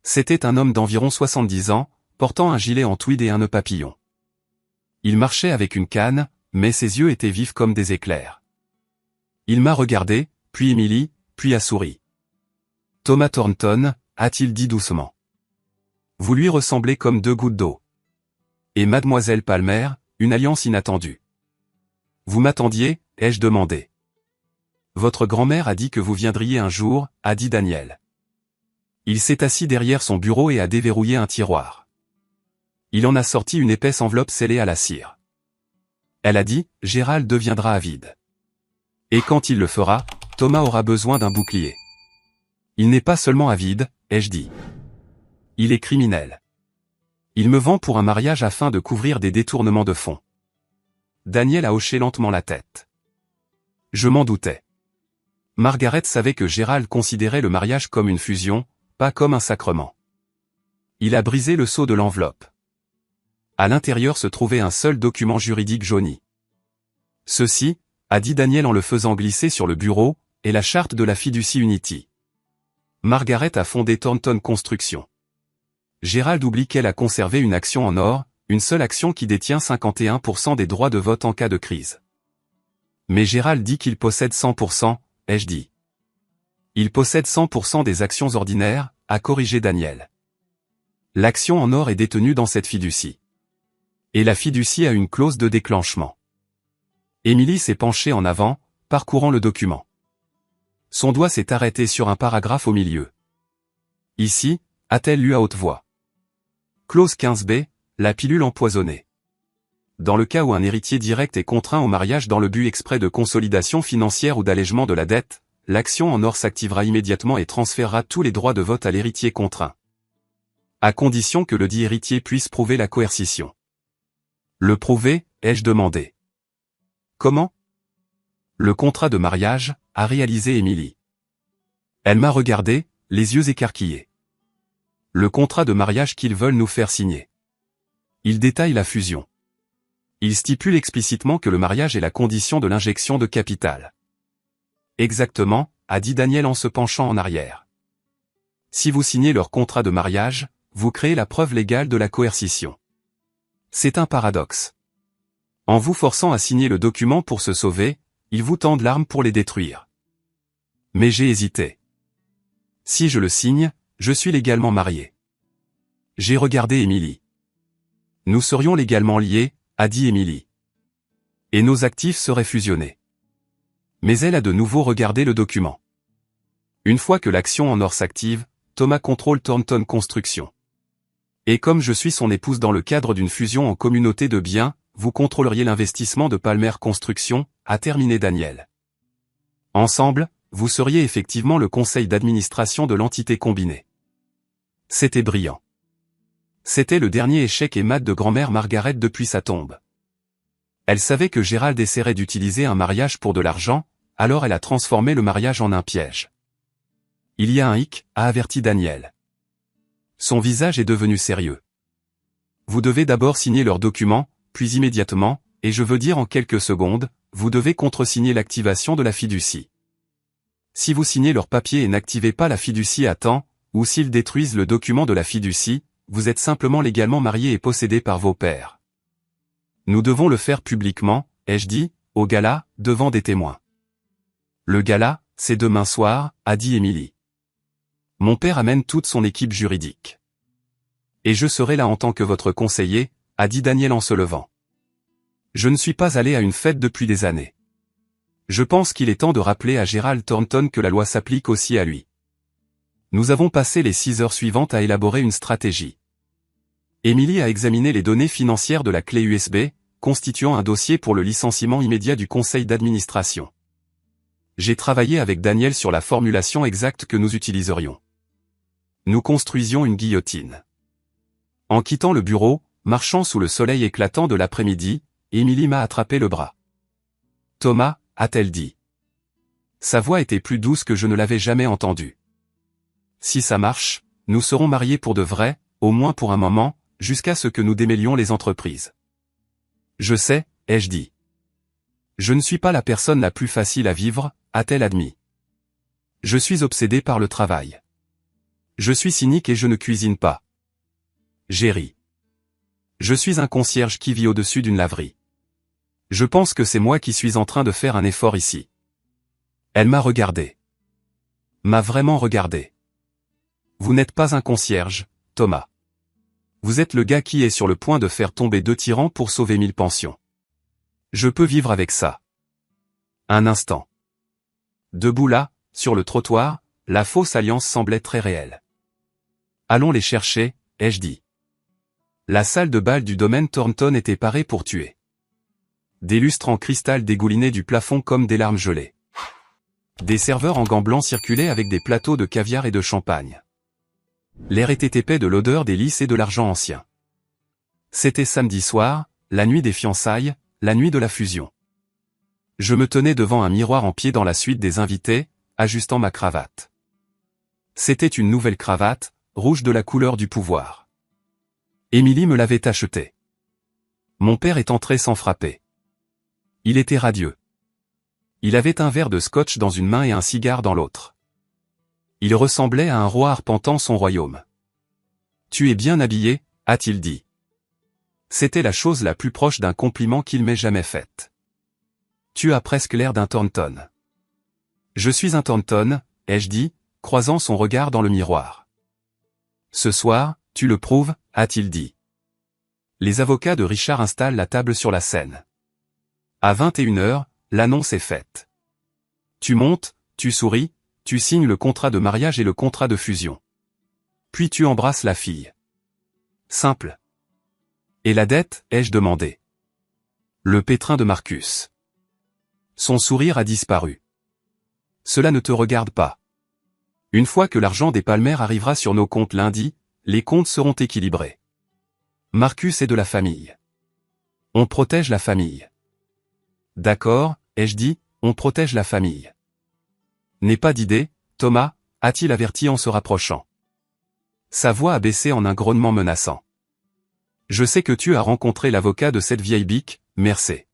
C'était un homme d'environ 70 ans, portant un gilet en tweed et un nœud papillon. Il marchait avec une canne, mais ses yeux étaient vifs comme des éclairs. Il m'a regardé, puis Émilie, puis a souri. Thomas Thornton, a-t-il dit doucement. Vous lui ressemblez comme 2 gouttes d'eau. Et mademoiselle Palmer, une alliance inattendue. Vous m'attendiez, ai-je demandé. Votre grand-mère a dit que vous viendriez un jour, a dit Daniel. Il s'est assis derrière son bureau et a déverrouillé un tiroir. Il en a sorti une épaisse enveloppe scellée à la cire. Elle a dit, Gérald deviendra avide. Et quand il le fera, Thomas aura besoin d'un bouclier. Il n'est pas seulement avide, ai-je dit. Il est criminel. Il me vend pour un mariage afin de couvrir des détournements de fonds. Daniel a hoché lentement la tête. Je m'en doutais. Margaret savait que Gérald considérait le mariage comme une fusion, pas comme un sacrement. Il a brisé le sceau de l'enveloppe. À l'intérieur se trouvait un seul document juridique jauni. Ceci, a dit Daniel en le faisant glisser sur le bureau, est la charte de la Fiducie Unity. Margaret a fondé Thornton Construction. Gérald oublie qu'elle a conservé une action en or, une seule action qui détient 51% des droits de vote en cas de crise. Mais Gérald dit qu'il possède 100%, ai-je dit. Il possède 100% des actions ordinaires, a corrigé Daniel. L'action en or est détenue dans cette fiducie. Et la fiducie a une clause de déclenchement. Émilie s'est penchée en avant, parcourant le document. Son doigt s'est arrêté sur un paragraphe au milieu. Ici, a-t-elle lu à haute voix. Clause 15b, la pilule empoisonnée. Dans le cas où un héritier direct est contraint au mariage dans le but exprès de consolidation financière ou d'allègement de la dette, l'action en or s'activera immédiatement et transférera tous les droits de vote à l'héritier contraint. À condition que le dit héritier puisse prouver la coercition. Le prouver, ai-je demandé. Comment? Le contrat de mariage, a réalisé Émilie. Elle m'a regardé, les yeux écarquillés. Le contrat de mariage qu'ils veulent nous faire signer. Il détaille la fusion. Il stipule explicitement que le mariage est la condition de l'injection de capital. Exactement, a dit Daniel en se penchant en arrière. Si vous signez leur contrat de mariage, vous créez la preuve légale de la coercition. C'est un paradoxe. En vous forçant à signer le document pour se sauver, ils vous tendent l'arme pour les détruire. Mais j'ai hésité. Si je le signe, je suis légalement marié. J'ai regardé Émilie. Nous serions légalement liés, a dit Émilie. Et nos actifs seraient fusionnés. Mais elle a de nouveau regardé le document. Une fois que l'action en or s'active, Thomas contrôle Thornton Construction. Et comme je suis son épouse dans le cadre d'une fusion en communauté de biens, vous contrôleriez l'investissement de Palmer Construction, a terminé Daniel. Ensemble, vous seriez effectivement le conseil d'administration de l'entité combinée. C'était brillant. C'était le dernier échec et mat de grand-mère Margaret depuis sa tombe. Elle savait que Gérald essaierait d'utiliser un mariage pour de l'argent, alors elle a transformé le mariage en un piège. Il y a un hic, a averti Daniel. Son visage est devenu sérieux. Vous devez d'abord signer leurs documents, puis immédiatement, et je veux dire en quelques secondes, vous devez contresigner l'activation de la fiducie. Si vous signez leurs papiers et n'activez pas la fiducie à temps, ou s'ils détruisent le document de la fiducie, vous êtes simplement légalement marié et possédé par vos pairs. Nous devons le faire publiquement, ai-je dit, au gala, devant des témoins. Le gala, c'est demain soir, a dit Émilie. Mon père amène toute son équipe juridique. Et je serai là en tant que votre conseiller, a dit Daniel en se levant. Je ne suis pas allé à une fête depuis des années. Je pense qu'il est temps de rappeler à Gérald Thornton que la loi s'applique aussi à lui. Nous avons passé les 6 heures suivantes à élaborer une stratégie. Émilie a examiné les données financières de la clé USB, constituant un dossier pour le licenciement immédiat du conseil d'administration. J'ai travaillé avec Daniel sur la formulation exacte que nous utiliserions. Nous construisions une guillotine. En quittant le bureau, marchant sous le soleil éclatant de l'après-midi, Émilie m'a attrapé le bras. Thomas, a-t-elle dit. Sa voix était plus douce que je ne l'avais jamais entendue. Si ça marche, nous serons mariés pour de vrai, au moins pour un moment, jusqu'à ce que nous démêlions les entreprises. Je sais, ai-je dit. Je ne suis pas la personne la plus facile à vivre, a-t-elle admis. Je suis obsédé par le travail. Je suis cynique et je ne cuisine pas. J'ai ri. Je suis un concierge qui vit au-dessus d'une laverie. Je pense que c'est moi qui suis en train de faire un effort ici. Elle m'a regardé. M'a vraiment regardé. Vous n'êtes pas un concierge, Thomas. Vous êtes le gars qui est sur le point de faire tomber 2 tyrans pour sauver 1000 pensions. Je peux vivre avec ça. Un instant. Debout là, sur le trottoir, la fausse alliance semblait très réelle. Allons les chercher, ai-je dit. La salle de bal du domaine Thornton était parée pour tuer. Des lustres en cristal dégoulinaient du plafond comme des larmes gelées. Des serveurs en gants blancs circulaient avec des plateaux de caviar et de champagne. L'air était épais de l'odeur des lys et de l'argent ancien. C'était samedi soir, la nuit des fiançailles, la nuit de la fusion. Je me tenais devant un miroir en pied dans la suite des invités, ajustant ma cravate. C'était une nouvelle cravate, rouge de la couleur du pouvoir. Émilie me l'avait achetée. Mon père est entré sans frapper. Il était radieux. Il avait un verre de scotch dans une main et un cigare dans l'autre. Il ressemblait à un roi arpentant son royaume. « Tu es bien habillé » a-t-il dit. C'était la chose la plus proche d'un compliment qu'il m'ait jamais faite. « Tu as presque l'air d'un Thornton. »« Je suis un Thornton » ai-je dit, croisant son regard dans le miroir. « Ce soir, tu le prouves » a-t-il dit. Les avocats de Richard installent la table sur la scène. À 21h, l'annonce est faite. Tu montes, tu souris, tu signes le contrat de mariage et le contrat de fusion. Puis tu embrasses la fille. Simple. Et la dette, ai-je demandé. Le pétrin de Marcus. Son sourire a disparu. Cela ne te regarde pas. Une fois que l'argent des Palmer arrivera sur nos comptes lundi, les comptes seront équilibrés. Marcus est de la famille. On protège la famille. D'accord, ai-je dit, on protège la famille. N'aie pas d'idée, Thomas, a-t-il averti en se rapprochant. Sa voix a baissé en un grognement menaçant. Je sais que tu as rencontré l'avocat de cette vieille bique, Mercé.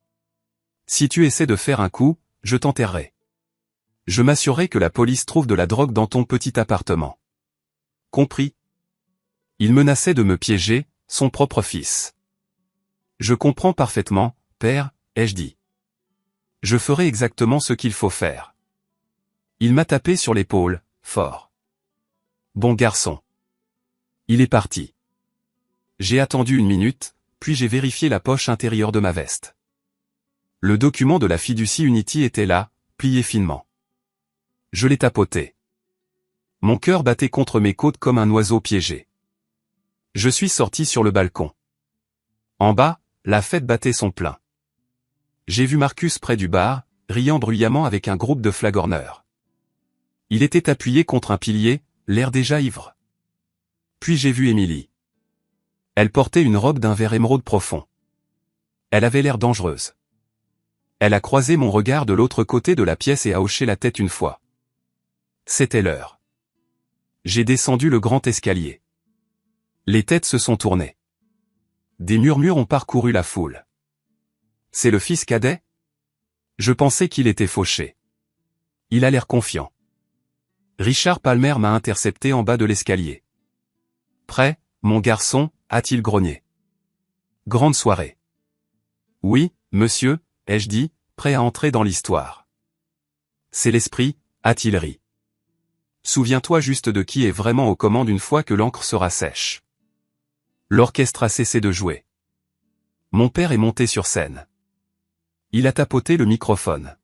Si tu essaies de faire un coup, je t'enterrerai. Je m'assurerai que la police trouve de la drogue dans ton petit appartement. Compris? Il menaçait de me piéger, son propre fils. Je comprends parfaitement, père, ai-je dit. Je ferai exactement ce qu'il faut faire. Il m'a tapé sur l'épaule, fort. Bon garçon. Il est parti. J'ai attendu 1 minute, puis j'ai vérifié la poche intérieure de ma veste. Le document de la Fiducie Unity était là, plié finement. Je l'ai tapoté. Mon cœur battait contre mes côtes comme un oiseau piégé. Je suis sorti sur le balcon. En bas, la fête battait son plein. J'ai vu Marcus près du bar, riant bruyamment avec un groupe de flagorneurs. Il était appuyé contre un pilier, l'air déjà ivre. Puis j'ai vu Émilie. Elle portait une robe d'un vert émeraude profond. Elle avait l'air dangereuse. Elle a croisé mon regard de l'autre côté de la pièce et a hoché la tête une fois. C'était l'heure. J'ai descendu le grand escalier. Les têtes se sont tournées. Des murmures ont parcouru la foule. C'est le fils cadet? Je pensais qu'il était fauché. Il a l'air confiant. Richard Palmer m'a intercepté en bas de l'escalier. Prêt, mon garçon, a-t-il grogné. Grande soirée. Oui, monsieur, ai-je dit, prêt à entrer dans l'histoire. C'est l'esprit, a-t-il ri. Souviens-toi juste de qui est vraiment aux commandes une fois que l'encre sera sèche. L'orchestre a cessé de jouer. Mon père est monté sur scène. Il a tapoté le microphone.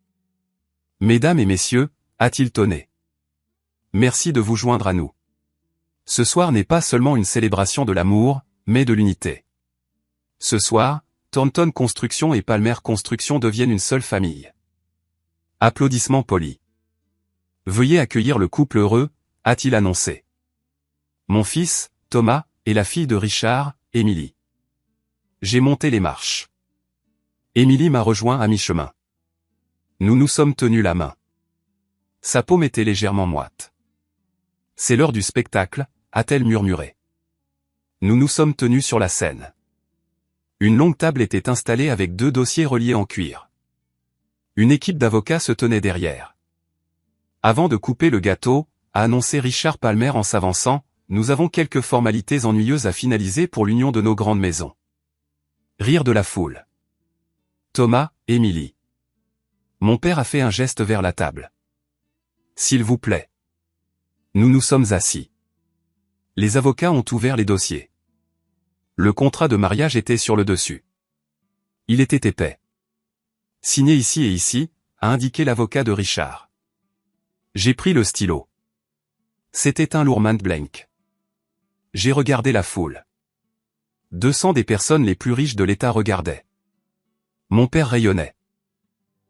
Mesdames et messieurs, a-t-il tonné. Merci de vous joindre à nous. Ce soir n'est pas seulement une célébration de l'amour, mais de l'unité. Ce soir, Thornton Construction et Palmer Construction deviennent une seule famille. Applaudissements polis. Veuillez accueillir le couple heureux, a-t-il annoncé. Mon fils, Thomas, et la fille de Richard, Émilie. J'ai monté les marches. Émilie m'a rejoint à mi-chemin. Nous nous sommes tenus la main. Sa paume était légèrement moite. C'est l'heure du spectacle, a-t-elle murmuré. Nous nous sommes tenus sur la scène. Une longue table était installée avec 2 dossiers reliés en cuir. Une équipe d'avocats se tenait derrière. Avant de couper le gâteau, a annoncé Richard Palmer en s'avançant, nous avons quelques formalités ennuyeuses à finaliser pour l'union de nos grandes maisons. Rire de la foule. Thomas, Émilie. Mon père a fait un geste vers la table. S'il vous plaît. Nous nous sommes assis. Les avocats ont ouvert les dossiers. Le contrat de mariage était sur le dessus. Il était épais. Signé ici et ici, a indiqué l'avocat de Richard. J'ai pris le stylo. C'était un lourd main blank. J'ai regardé la foule. 200 des personnes les plus riches de l'État regardaient. Mon père rayonnait.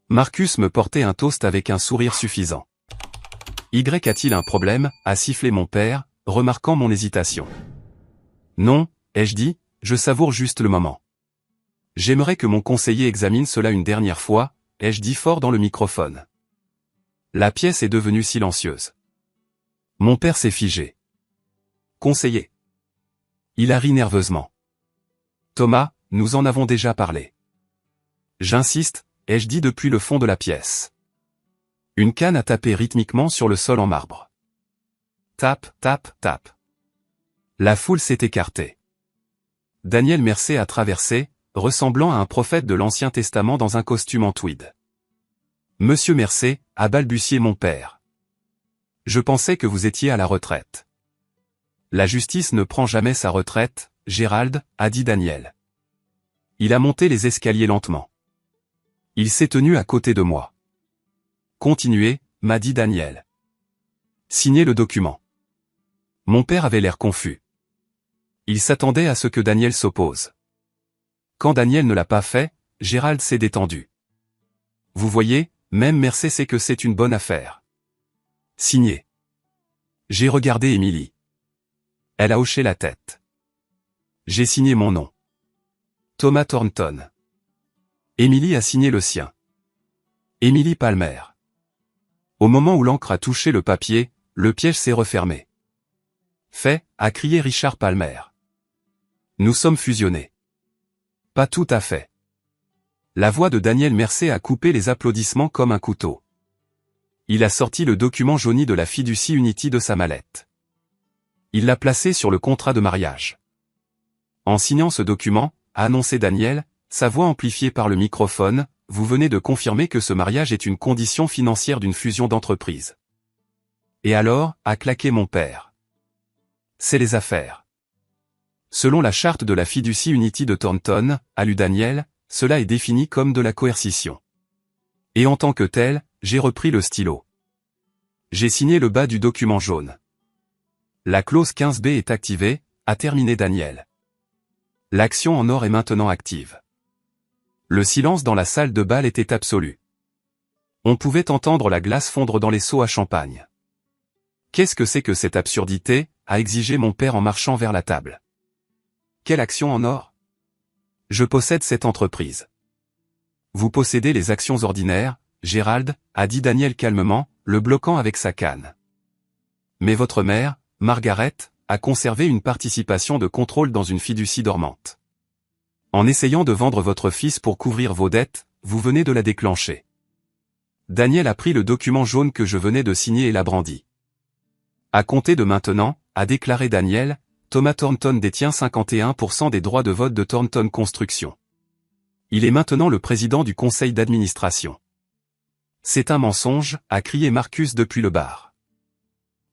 Marcus me portait un toast avec un sourire suffisant. Y a-t-il un problème, a sifflé mon père, remarquant mon hésitation. Non, ai-je dit, je savoure juste le moment. J'aimerais que mon conseiller examine cela une dernière fois, ai-je dit fort dans le microphone. La pièce est devenue silencieuse. Mon père s'est figé. Conseiller. Il a ri nerveusement. Thomas, nous en avons déjà parlé. J'insiste, ai-je dit depuis le fond de la pièce. Une canne a tapé rythmiquement sur le sol en marbre. Tape, tape, tape. La foule s'est écartée. Daniel Mercé a traversé, ressemblant à un prophète de l'Ancien Testament dans un costume en tweed. Monsieur Mercé, a balbutié mon père. Je pensais que vous étiez à la retraite. La justice ne prend jamais sa retraite, Gérald, a dit Daniel. Il a monté les escaliers lentement. Il s'est tenu à côté de moi. Continuez, m'a dit Daniel. Signez le document. Mon père avait l'air confus. Il s'attendait à ce que Daniel s'oppose. Quand Daniel ne l'a pas fait, Gérald s'est détendu. Vous voyez, même Mercé sait que c'est une bonne affaire. Signez. J'ai regardé Émilie. Elle a hoché la tête. J'ai signé mon nom. Thomas Thornton. Émilie a signé le sien. Émilie Palmer. Au moment où l'encre a touché le papier, le piège s'est refermé. Fait, a crié Richard Palmer. Nous sommes fusionnés. Pas tout à fait. La voix de Daniel Mercé a coupé les applaudissements comme un couteau. Il a sorti le document jauni de la Fiducie Unity de sa mallette. Il l'a placé sur le contrat de mariage. En signant ce document, a annoncé Daniel, sa voix amplifiée par le microphone, vous venez de confirmer que ce mariage est une condition financière d'une fusion d'entreprise. Et alors, a claqué mon père. C'est les affaires. Selon la charte de la Fiducie Unity de Thornton, a lu Daniel, cela est défini comme de la coercition. Et en tant que tel, j'ai repris le stylo. J'ai signé le bas du document jaune. La clause 15B est activée, a terminé Daniel. L'action en or est maintenant active. Le silence dans la salle de bal était absolu. On pouvait entendre la glace fondre dans les seaux à champagne. Qu'est-ce que c'est que cette absurdité, a exigé mon père en marchant vers la table. Quelle action en or? Je possède cette entreprise. Vous possédez les actions ordinaires, Gérald, a dit Daniel calmement, le bloquant avec sa canne. Mais votre mère, Margaret, a conservé une participation de contrôle dans une fiducie dormante. En essayant de vendre votre fils pour couvrir vos dettes, vous venez de la déclencher. Daniel a pris le document jaune que je venais de signer et l'a brandi. À compter de maintenant, a déclaré Daniel, Thomas Thornton détient 51% des droits de vote de Thornton Construction. Il est maintenant le président du conseil d'administration. C'est un mensonge, a crié Marcus depuis le bar.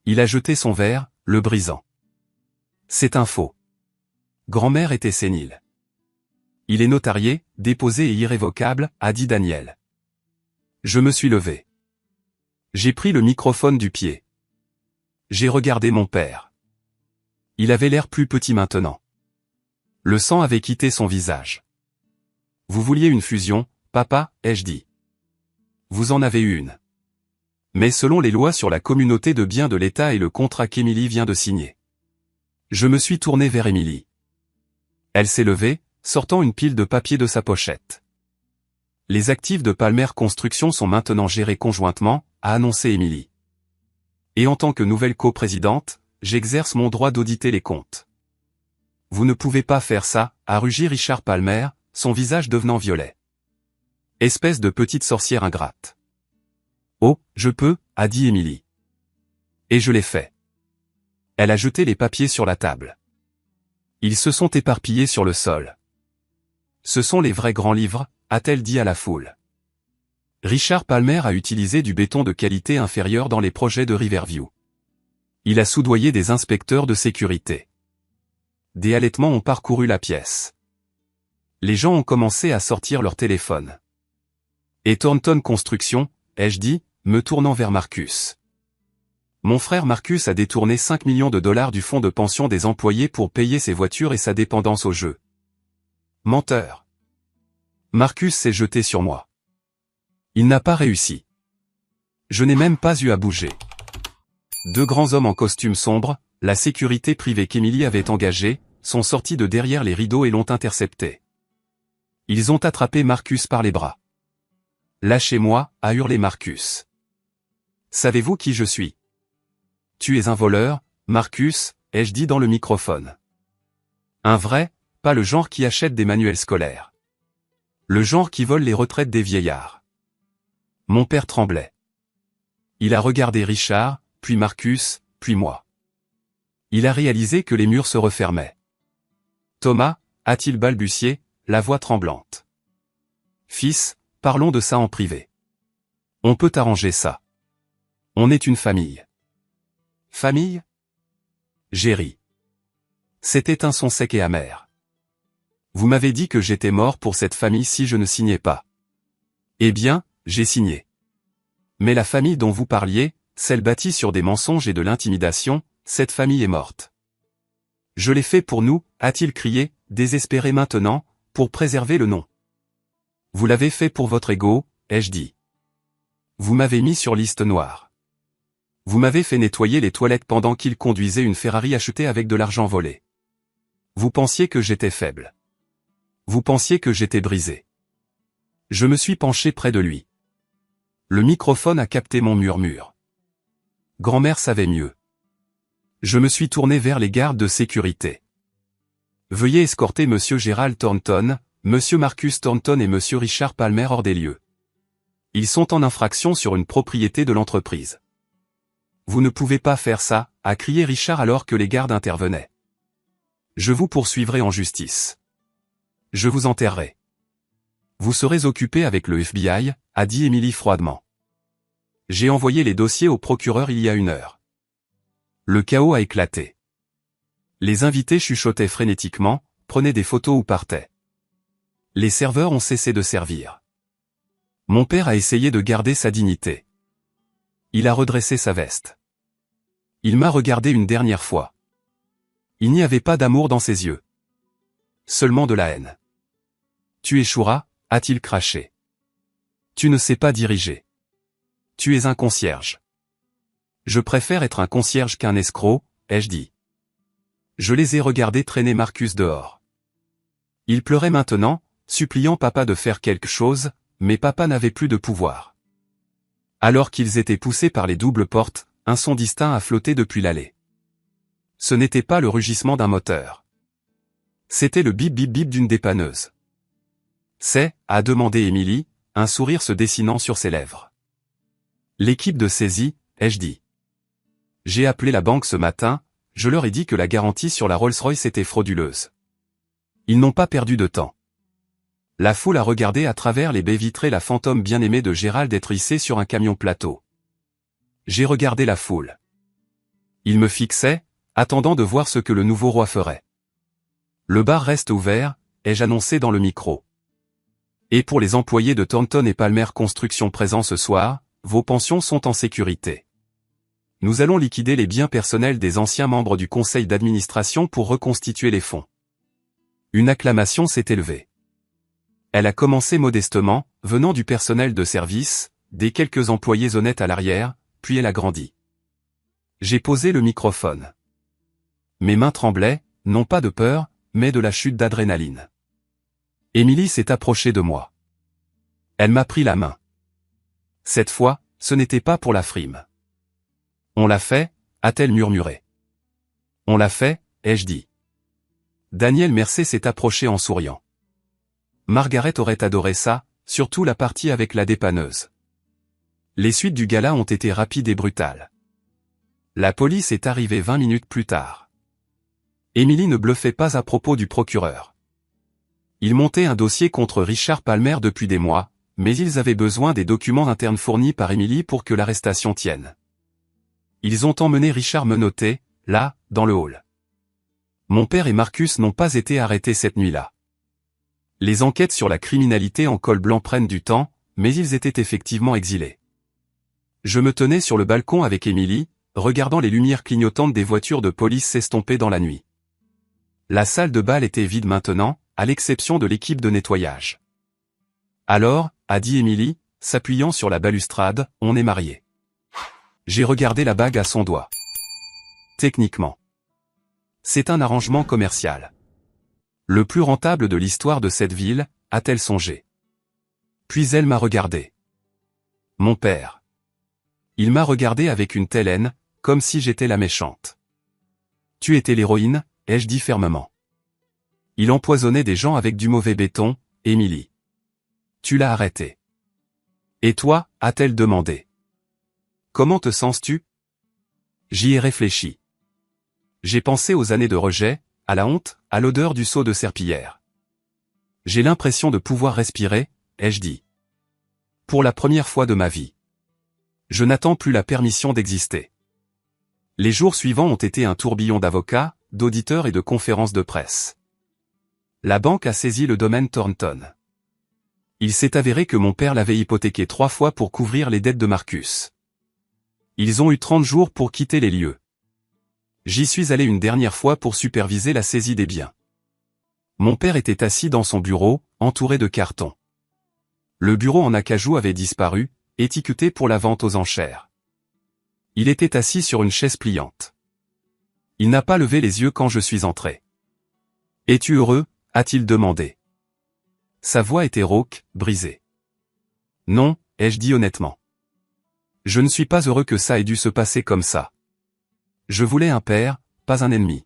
Il a jeté son verre, le brisant. C'est un faux. Grand-mère était sénile. Il est notarié, déposé et irrévocable, a dit Daniel. Je me suis levé. J'ai pris le microphone du pied. J'ai regardé mon père. Il avait l'air plus petit maintenant. Le sang avait quitté son visage. Vous vouliez une fusion, papa, ai-je dit. Vous en avez une. Mais selon les lois sur la communauté de biens de l'État et le contrat qu'Émilie vient de signer. Je me suis tourné vers Émilie. Elle s'est levée, sortant une pile de papier de sa pochette. Les actifs de Palmer Construction sont maintenant gérés conjointement, a annoncé Émilie. Et en tant que nouvelle coprésidente, j'exerce mon droit d'auditer les comptes. Vous ne pouvez pas faire ça, a rugi Richard Palmer, son visage devenant violet. Espèce de petite sorcière ingrate. Oh, je peux, a dit Émilie. Et je l'ai fait. Elle a jeté les papiers sur la table. Ils se sont éparpillés sur le sol. Ce sont les vrais grands livres, a-t-elle dit à la foule. Richard Palmer a utilisé du béton de qualité inférieure dans les projets de Riverview. Il a soudoyé des inspecteurs de sécurité. Des halètements ont parcouru la pièce. Les gens ont commencé à sortir leur téléphone. Et Thornton Construction, ai-je dit, me tournant vers Marcus. Mon frère Marcus a détourné 5 millions de dollars du fonds de pension des employés pour payer ses voitures et sa dépendance au jeu. Menteur. Marcus s'est jeté sur moi. Il n'a pas réussi. Je n'ai même pas eu à bouger. Deux grands hommes en costume sombre, la sécurité privée qu'Emily avait engagée, sont sortis de derrière les rideaux et l'ont intercepté. Ils ont attrapé Marcus par les bras. « Lâchez-moi » a hurlé Marcus. « Savez-vous qui je suis ? » « Tu es un voleur, Marcus » ai-je dit dans le microphone. Un vrai, pas le genre qui achète des manuels scolaires. Le genre qui vole les retraites des vieillards. Mon père tremblait. Il a regardé Richard, puis Marcus, puis moi. Il a réalisé que les murs se refermaient. « Thomas » a-t-il balbutié, la voix tremblante. « Fils, parlons de ça en privé. On peut arranger ça. On est une famille. » Famille ? J'ai ri. C'était un son sec et amer. Vous m'avez dit que j'étais mort pour cette famille si je ne signais pas. Eh bien, j'ai signé. Mais la famille dont vous parliez, celle bâtie sur des mensonges et de l'intimidation, cette famille est morte. Je l'ai fait pour nous, a-t-il crié, désespéré maintenant, pour préserver le nom. Vous l'avez fait pour votre ego, ai-je dit. Vous m'avez mis sur liste noire. Vous m'avez fait nettoyer les toilettes pendant qu'il conduisait une Ferrari achetée avec de l'argent volé. Vous pensiez que j'étais faible. Vous pensiez que j'étais brisé. Je me suis penché près de lui. Le microphone a capté mon murmure. Grand-mère savait mieux. Je me suis tourné vers les gardes de sécurité. Veuillez escorter Monsieur Gerald Thornton, Monsieur Marcus Thornton et Monsieur Richard Palmer hors des lieux. Ils sont en infraction sur une propriété de l'entreprise. Vous ne pouvez pas faire ça, a crié Richard alors que les gardes intervenaient. Je vous poursuivrai en justice. Je vous enterrerai. Vous serez occupé avec le FBI, a dit Emily froidement. J'ai envoyé les dossiers au procureur il y a 1 heure. Le chaos a éclaté. Les invités chuchotaient frénétiquement, prenaient des photos ou partaient. Les serveurs ont cessé de servir. Mon père a essayé de garder sa dignité. Il a redressé sa veste. Il m'a regardé une dernière fois. Il n'y avait pas d'amour dans ses yeux. Seulement de la haine. Tu échoueras, a-t-il craché. Tu ne sais pas diriger. Tu es un concierge. Je préfère être un concierge qu'un escroc, ai-je dit. Je les ai regardés traîner Marcus dehors. Il pleurait maintenant, suppliant papa de faire quelque chose, mais papa n'avait plus de pouvoir. Alors qu'ils étaient poussés par les doubles portes, un son distinct a flotté depuis l'allée. Ce n'était pas le rugissement d'un moteur. C'était le bip bip bip d'une dépanneuse. C'est, a demandé Emily, un sourire se dessinant sur ses lèvres. L'équipe de saisie, ai-je dit. J'ai appelé la banque ce matin, je leur ai dit que la garantie sur la Rolls-Royce était frauduleuse. Ils n'ont pas perdu de temps. La foule a regardé à travers les baies vitrées la fantôme bien-aimée de Gérald être hissée sur un camion plateau. J'ai regardé la foule. Il me fixait, attendant de voir ce que le nouveau roi ferait. Le bar reste ouvert, ai-je annoncé dans le micro. Et pour les employés de Thornton et Palmer Construction présents ce soir, vos pensions sont en sécurité. Nous allons liquider les biens personnels des anciens membres du conseil d'administration pour reconstituer les fonds. Une acclamation s'est élevée. Elle a commencé modestement, venant du personnel de service, des quelques employés honnêtes à l'arrière, puis elle a grandi. J'ai posé le microphone. Mes mains tremblaient, non pas de peur, mais de la chute d'adrénaline. Emily s'est approchée de moi. Elle m'a pris la main. Cette fois, ce n'était pas pour la frime. On l'a fait, a-t-elle murmuré. On l'a fait, ai-je dit. Daniel Mercer s'est approché en souriant. Margaret aurait adoré ça, surtout la partie avec la dépanneuse. Les suites du gala ont été rapides et brutales. La police est arrivée 20 minutes plus tard. Emily ne bluffait pas à propos du procureur. Il montait un dossier contre Richard Palmer depuis des mois, mais ils avaient besoin des documents internes fournis par Emily pour que l'arrestation tienne. Ils ont emmené Richard menotté, là, dans le hall. Mon père et Marcus n'ont pas été arrêtés cette nuit-là. Les enquêtes sur la criminalité en col blanc prennent du temps, mais ils étaient effectivement exilés. Je me tenais sur le balcon avec Emily, regardant les lumières clignotantes des voitures de police s'estomper dans la nuit. La salle de bal était vide maintenant, à l'exception de l'équipe de nettoyage. Alors, a dit Émilie, s'appuyant sur la balustrade, on est mariés. J'ai regardé la bague à son doigt. Techniquement. C'est un arrangement commercial. Le plus rentable de l'histoire de cette ville, a-t-elle songé. Puis elle m'a regardé. Mon père. Il m'a regardé avec une telle haine, comme si j'étais la méchante. Tu étais l'héroïne, ai-je dit fermement. Il empoisonnait des gens avec du mauvais béton, Émilie. Tu l'as arrêté. Et toi, a-t-elle demandé. Comment te sens-tu? J'y ai réfléchi. J'ai pensé aux années de rejet, à la honte, à l'odeur du seau de serpillière. J'ai l'impression de pouvoir respirer, ai-je dit. Pour la première fois de ma vie. Je n'attends plus la permission d'exister. Les jours suivants ont été un tourbillon d'avocats, d'auditeurs et de conférences de presse. La banque a saisi le domaine Thornton. Il s'est avéré que mon père l'avait hypothéqué 3 fois pour couvrir les dettes de Marcus. Ils ont eu 30 jours pour quitter les lieux. J'y suis allé une dernière fois pour superviser la saisie des biens. Mon père était assis dans son bureau, entouré de cartons. Le bureau en acajou avait disparu, étiqueté pour la vente aux enchères. Il était assis sur une chaise pliante. Il n'a pas levé les yeux quand je suis entré. « Es-tu heureux » a-t-il demandé. Sa voix était rauque, brisée. « Non » ai-je dit honnêtement. « Je ne suis pas heureux que ça ait dû se passer comme ça. Je voulais un père, pas un ennemi.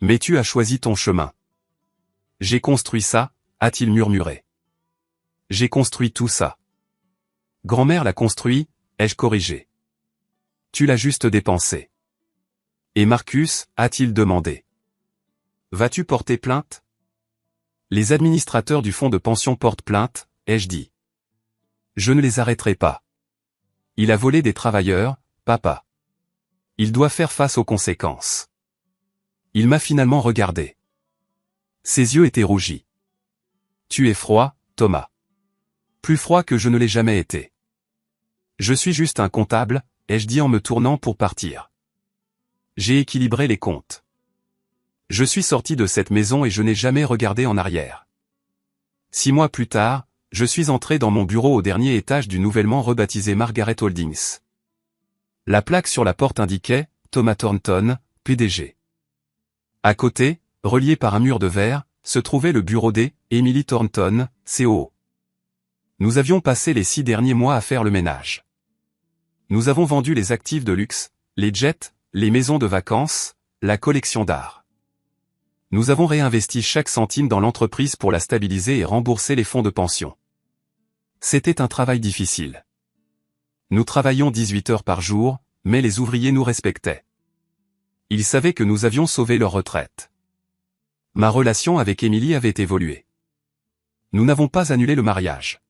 Mais tu as choisi ton chemin. » J'ai construit ça, a-t-il murmuré. J'ai construit tout ça. Grand-mère l'a construit, ai-je corrigé. Tu l'as juste dépensé. Et Marcus, a-t-il demandé. Vas-tu porter plainte? Les administrateurs du fonds de pension portent plainte, ai-je dit. Je ne les arrêterai pas. Il a volé des travailleurs, papa. Il doit faire face aux conséquences. Il m'a finalement regardé. Ses yeux étaient rougis. Tu es froid, Thomas. Plus froid que je ne l'ai jamais été. Je suis juste un comptable, ai-je dit en me tournant pour partir. J'ai équilibré les comptes. Je suis sorti de cette maison et je n'ai jamais regardé en arrière. 6 mois plus tard, je suis entré dans mon bureau au dernier étage du nouvellement rebaptisé Margaret Holdings. La plaque sur la porte indiquait « Thomas Thornton, PDG ». À côté, relié par un mur de verre, se trouvait le bureau d'Emily Thornton, COO. Nous avions passé les 6 derniers mois à faire le ménage. Nous avons vendu les actifs de luxe, les jets, les maisons de vacances, la collection d'art. Nous avons réinvesti chaque centime dans l'entreprise pour la stabiliser et rembourser les fonds de pension. C'était un travail difficile. Nous travaillions 18 heures par jour, mais les ouvriers nous respectaient. Ils savaient que nous avions sauvé leur retraite. Ma relation avec Émilie avait évolué. Nous n'avons pas annulé le mariage.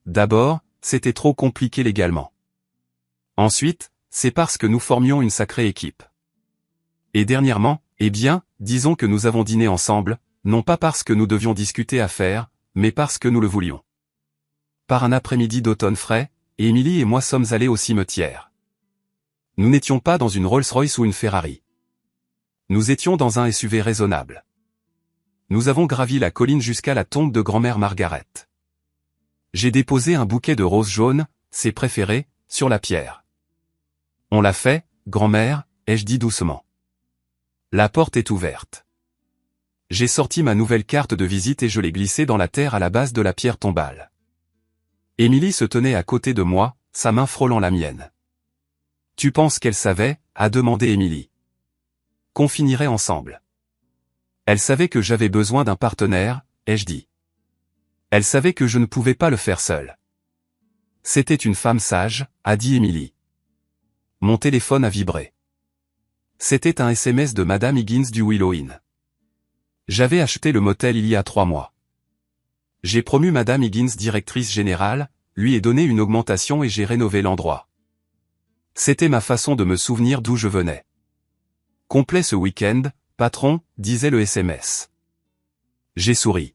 D'abord, c'était trop compliqué légalement. Ensuite, c'est parce que nous formions une sacrée équipe. Et dernièrement, eh bien, disons que nous avons dîné ensemble, non pas parce que nous devions discuter affaires, mais parce que nous le voulions. Par un après-midi d'automne frais, Émilie et moi sommes allés au cimetière. Nous n'étions pas dans une Rolls-Royce ou une Ferrari. Nous étions dans un SUV raisonnable. Nous avons gravi la colline jusqu'à la tombe de grand-mère Margaret. J'ai déposé un bouquet de roses jaunes, ses préférées, sur la pierre. On l'a fait, grand-mère, ai-je dit doucement. La porte est ouverte. J'ai sorti ma nouvelle carte de visite et je l'ai glissée dans la terre à la base de la pierre tombale. Émilie se tenait à côté de moi, sa main frôlant la mienne. Tu penses qu'elle savait, a demandé Émilie. Qu'on finirait ensemble. Elle savait que j'avais besoin d'un partenaire, ai-je dit. Elle savait que je ne pouvais pas le faire seul. C'était une femme sage, a dit Émilie. Mon téléphone a vibré. C'était un SMS de Madame Higgins du Willow Inn. J'avais acheté le motel il y a 3 mois. J'ai promu Madame Higgins directrice générale, lui ai donné une augmentation et j'ai rénové l'endroit. C'était ma façon de me souvenir d'où je venais. Complet ce week-end, patron, disait le SMS. J'ai souri.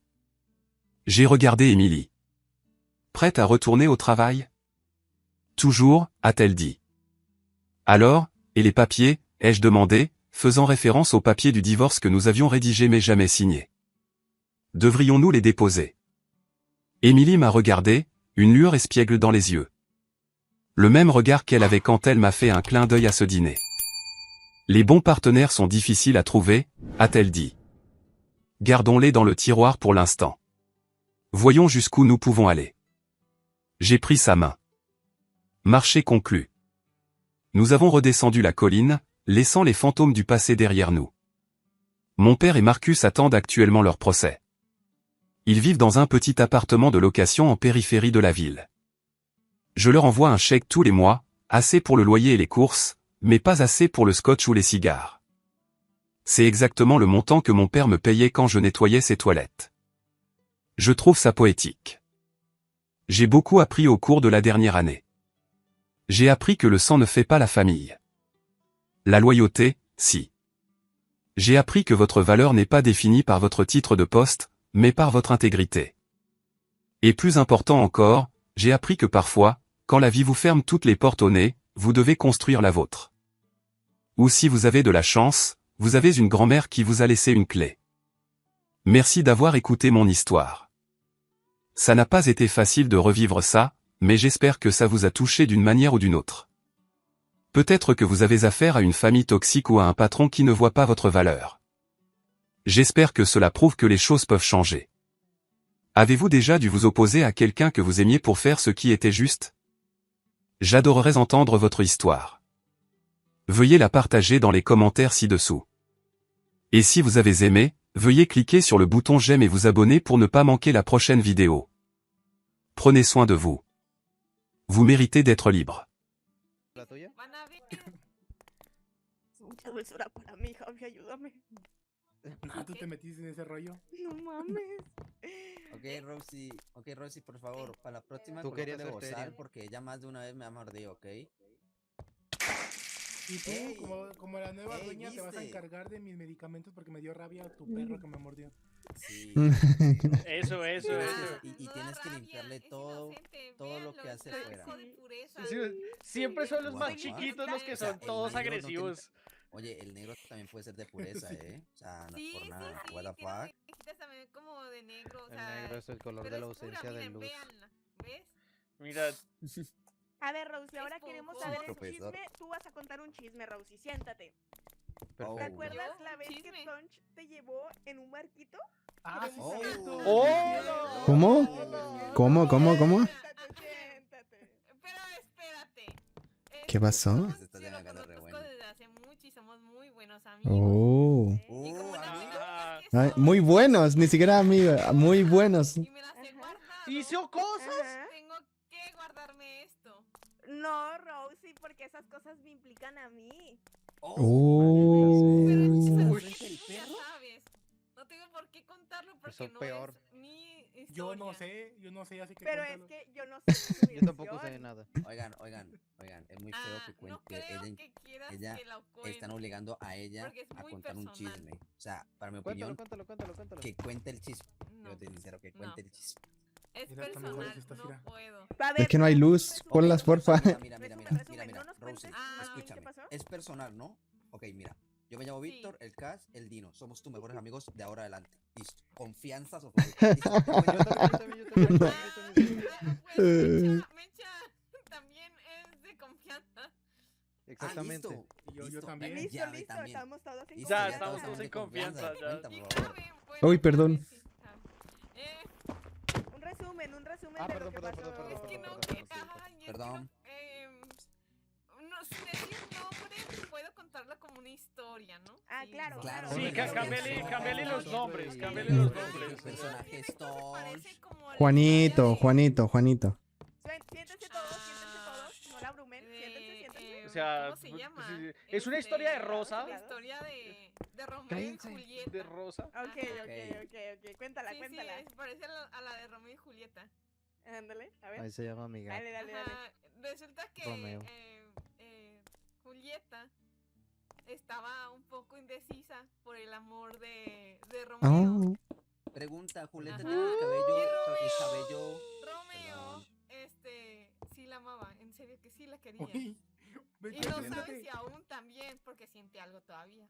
J'ai regardé Émilie. Prête à retourner au travail? Toujours, a-t-elle dit. Alors, et les papiers, ai-je demandé, faisant référence aux papiers du divorce que nous avions rédigés mais jamais signés. Devrions-nous les déposer? Émilie m'a regardé, une lueur espiègle dans les yeux. Le même regard qu'elle avait quand elle m'a fait un clin d'œil à ce dîner. Les bons partenaires sont difficiles à trouver, a-t-elle dit. Gardons-les dans le tiroir pour l'instant. Voyons jusqu'où nous pouvons aller. J'ai pris sa main. Marché conclu. Nous avons redescendu la colline, laissant les fantômes du passé derrière nous. Mon père et Marcus attendent actuellement leur procès. Ils vivent dans un petit appartement de location en périphérie de la ville. Je leur envoie un chèque tous les mois, assez pour le loyer et les courses, mais pas assez pour le scotch ou les cigares. C'est exactement le montant que mon père me payait quand je nettoyais ses toilettes. Je trouve ça poétique. J'ai beaucoup appris au cours de la dernière année. J'ai appris que le sang ne fait pas la famille. La loyauté, si. J'ai appris que votre valeur n'est pas définie par votre titre de poste, mais par votre intégrité. Et plus important encore, j'ai appris que parfois, quand la vie vous ferme toutes les portes au nez, vous devez construire la vôtre. Ou si vous avez de la chance, vous avez une grand-mère qui vous a laissé une clé. Merci d'avoir écouté mon histoire. Ça n'a pas été facile de revivre ça, mais j'espère que ça vous a touché d'une manière ou d'une autre. Peut-être que vous avez affaire à une famille toxique ou à un patron qui ne voit pas votre valeur. J'espère que cela prouve que les choses peuvent changer. Avez-vous déjà dû vous opposer à quelqu'un que vous aimiez pour faire ce qui était juste? J'adorerais entendre votre histoire. Veuillez la partager dans les commentaires ci-dessous. Et si vous avez aimé, veuillez cliquer sur le bouton j'aime et vous abonner pour ne pas manquer la prochaine vidéo. Prenez soin de vous. Vous méritez d'être libre. ¿La tuya? Mucha dulzura para mí, Javi, ayúdame. Ah, tú te metiste en ese rollo. No mames. Ok, Rosy, por favor, para la próxima Tú colócale querías bozal arteria. porque ella más de una vez me ha mordido, ¿ok? Y tú, Ey, como la nueva ey, dueña, te vas a ¿viste? encargar de mis medicamentos porque me dio rabia tu perro que me mordió. Sí. Eso. Y tienes que limpiarle todo lo que hace fuera. Sí, siempre son los más Guau, chiquitos los que o sea, son el todos negro no tiene- agresivos. Oye, el negro también puede ser de pureza, ¿eh? O sea, no es Sí, por sí, nada. sí, What the tiene fuck? orejitas también como de negro, o El sea, negro es el color pero de la es pura, ausencia de miren, luz. véanla, ¿ves? Mira, A ver, Rosy, ahora queremos saber el Profesor. chisme. Tú vas a contar un chisme, Rosy. Siéntate. Oh. ¿Te acuerdas ¿Yo? la vez que Chisme. Tonch te llevó en un barquito? Ah, sí, Oh. cierto. ¡Oh! ¿Cómo? ¿Cómo? Siéntate. Pero espérate. ¿Qué pasó? Yo Se está lo llegando re conozco bueno. desde hace mucho y somos muy buenos amigos. Oh. Y como Oh, una amigo. amiga que Ay, soy, muy buenos, ni siquiera amigos, muy buenos. y me las he Ajá. guardado. ¡Hizo cosas! Ajá. Tengo que guardarme esto. No, Rosy, porque esas cosas me implican a mí. Oh. Pero es que Uy. ya sabes. No tengo por qué contarlo porque Pues Eso no peor. es mi historia. Yo no sé, así que Pero cuéntalo. es que yo no sé su Yo versión. Oigan, es muy feo que No cuente. creo Ella, que quieras ella que lo cuente. están obligando a ella porque es a muy contar un personal. chisme. O sea, para mi Cuéntalo, opinión, cuéntalo. que cuente el chisme. No, Yo te sincero, que no. cuente el chisme. es Mira, está mejor personal, esta no Cira. puedo. A Es que no hay resumen, luz, resumen, ponlas porfa. Mira, resumen, no nos Rosy, cuentes más bien escúchame. qué pasó. Es personal, ¿no? Ok, mira. Yo me llamo Sí. Víctor, el Cas, el Dino. Somos tus mejores amigos de ahora adelante. Listo. Confianza social. Listo. Mecha también es de confianza. Exactamente. Ah, listo. Yo también. Listo, Ya, ve listo, también. estamos todos en Listo, Ya, confianza. estamos todos en confianza, ya. Cuenta, Sí, por favor. sabe, bueno, Uy, perdón. sabe, sí, sabe. Un resumen Ah, de perdón, lo que perdón, pasó. perdón, Es que no, perdón. ay, es que Perdón. no, sin decir nombre, puedo contarlo como una historia, ¿no? Ah, claro, Claro. Sí, claro. cámbiale los nombres, cámbiale Sí. los Sí. nombres. Personaje Parece como la Juanito, historia Juanito. Siéntense todos, no la abrumen, siéntense. O sea, ¿cómo se llama? sí, es una historia de Rosa. La historia de Romeo y Cállense. Julieta. De Rosa. Ok, Ajá. cuéntala. Sí, parece a la de Romeo y Julieta. Ándale, a ver. Ahí se llama amiga. Dale. Ajá, resulta que Romeo. Julieta estaba un poco indecisa por el amor de Romeo. Oh. Pregunta, Julieta, Ajá. ¿tiene el cabello? Romeo, Perdón. sí la amaba, en serio que sí la quería. Uy, Ve Y que no siéntate. sabe si aún también, porque siente algo todavía.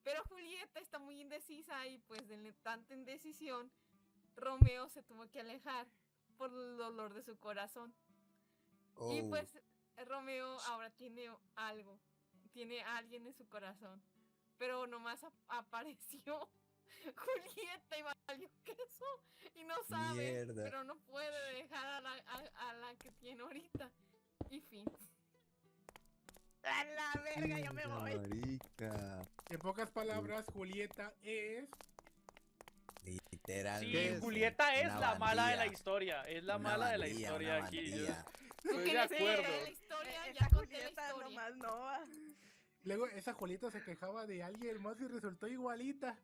Pero Julieta está muy indecisa y pues de tanta indecisión, Romeo se tuvo que alejar por el dolor de su corazón. Y Oh, pues Romeo ahora tiene algo, tiene a alguien en su corazón. Pero nomás apareció Julieta y valió queso y no sabe, Mierda. pero no puede dejar a la que tiene ahorita. Y fin. A la verga, yo me voy. Marica. En pocas palabras, Julieta es... Literalmente. Sí, Julieta es una la mala de la bandida. historia. Es la Una mala de la bandida, historia una aquí. bandida. Estoy de ¿Quieres que acuerdo. conté la historia? Esa Ya conté la Julieta historia. nomás no va. Luego esa Julieta se quejaba de alguien más y resultó igualita.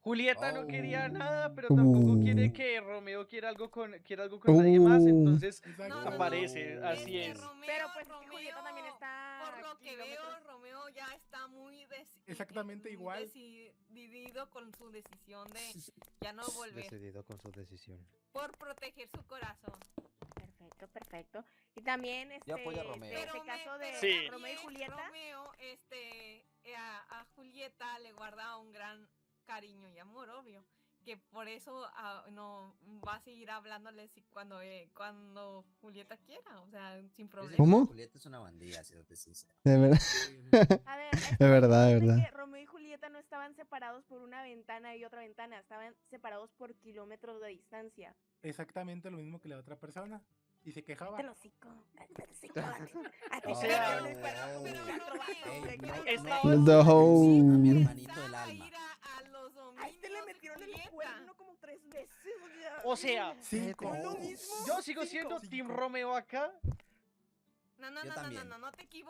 Julieta no quería Oh. nada, pero tampoco quiere que Romeo quiera algo con nadie más, entonces Exacto. aparece, así es. Romeo, Pero pues Romeo, Julieta también está por lo a que veo, kilómetros. Romeo ya está muy Exactamente igual. decidido con su decisión de ya no volver Decidido con su decisión. por proteger su corazón. Perfecto, perfecto. Y también Yo apoyo a Romeo. de este caso de Sí. Romeo y Julieta. Romeo, a Julieta le guarda un gran cariño y amor, obvio. Que por eso no va a seguir hablándole cuando Julieta quiera, o sea, sin problema. ¿Cómo? Julieta es una bandida, si no te sincero. De verdad. A ver, Es verdad, es verdad. que Romeo y Julieta no estaban separados por una ventana y otra ventana, estaban separados por kilómetros de distancia. Exactamente lo mismo que la otra persona. Y se quejaba. Te lo hocico. O sea, Mi hermanito del alma. A este le metieron el cuerno como 3 veces. O sea, Cinco. lo mismo. yo sigo siendo Cinco. Team Romeo acá. No, Yo también. no te equivoques.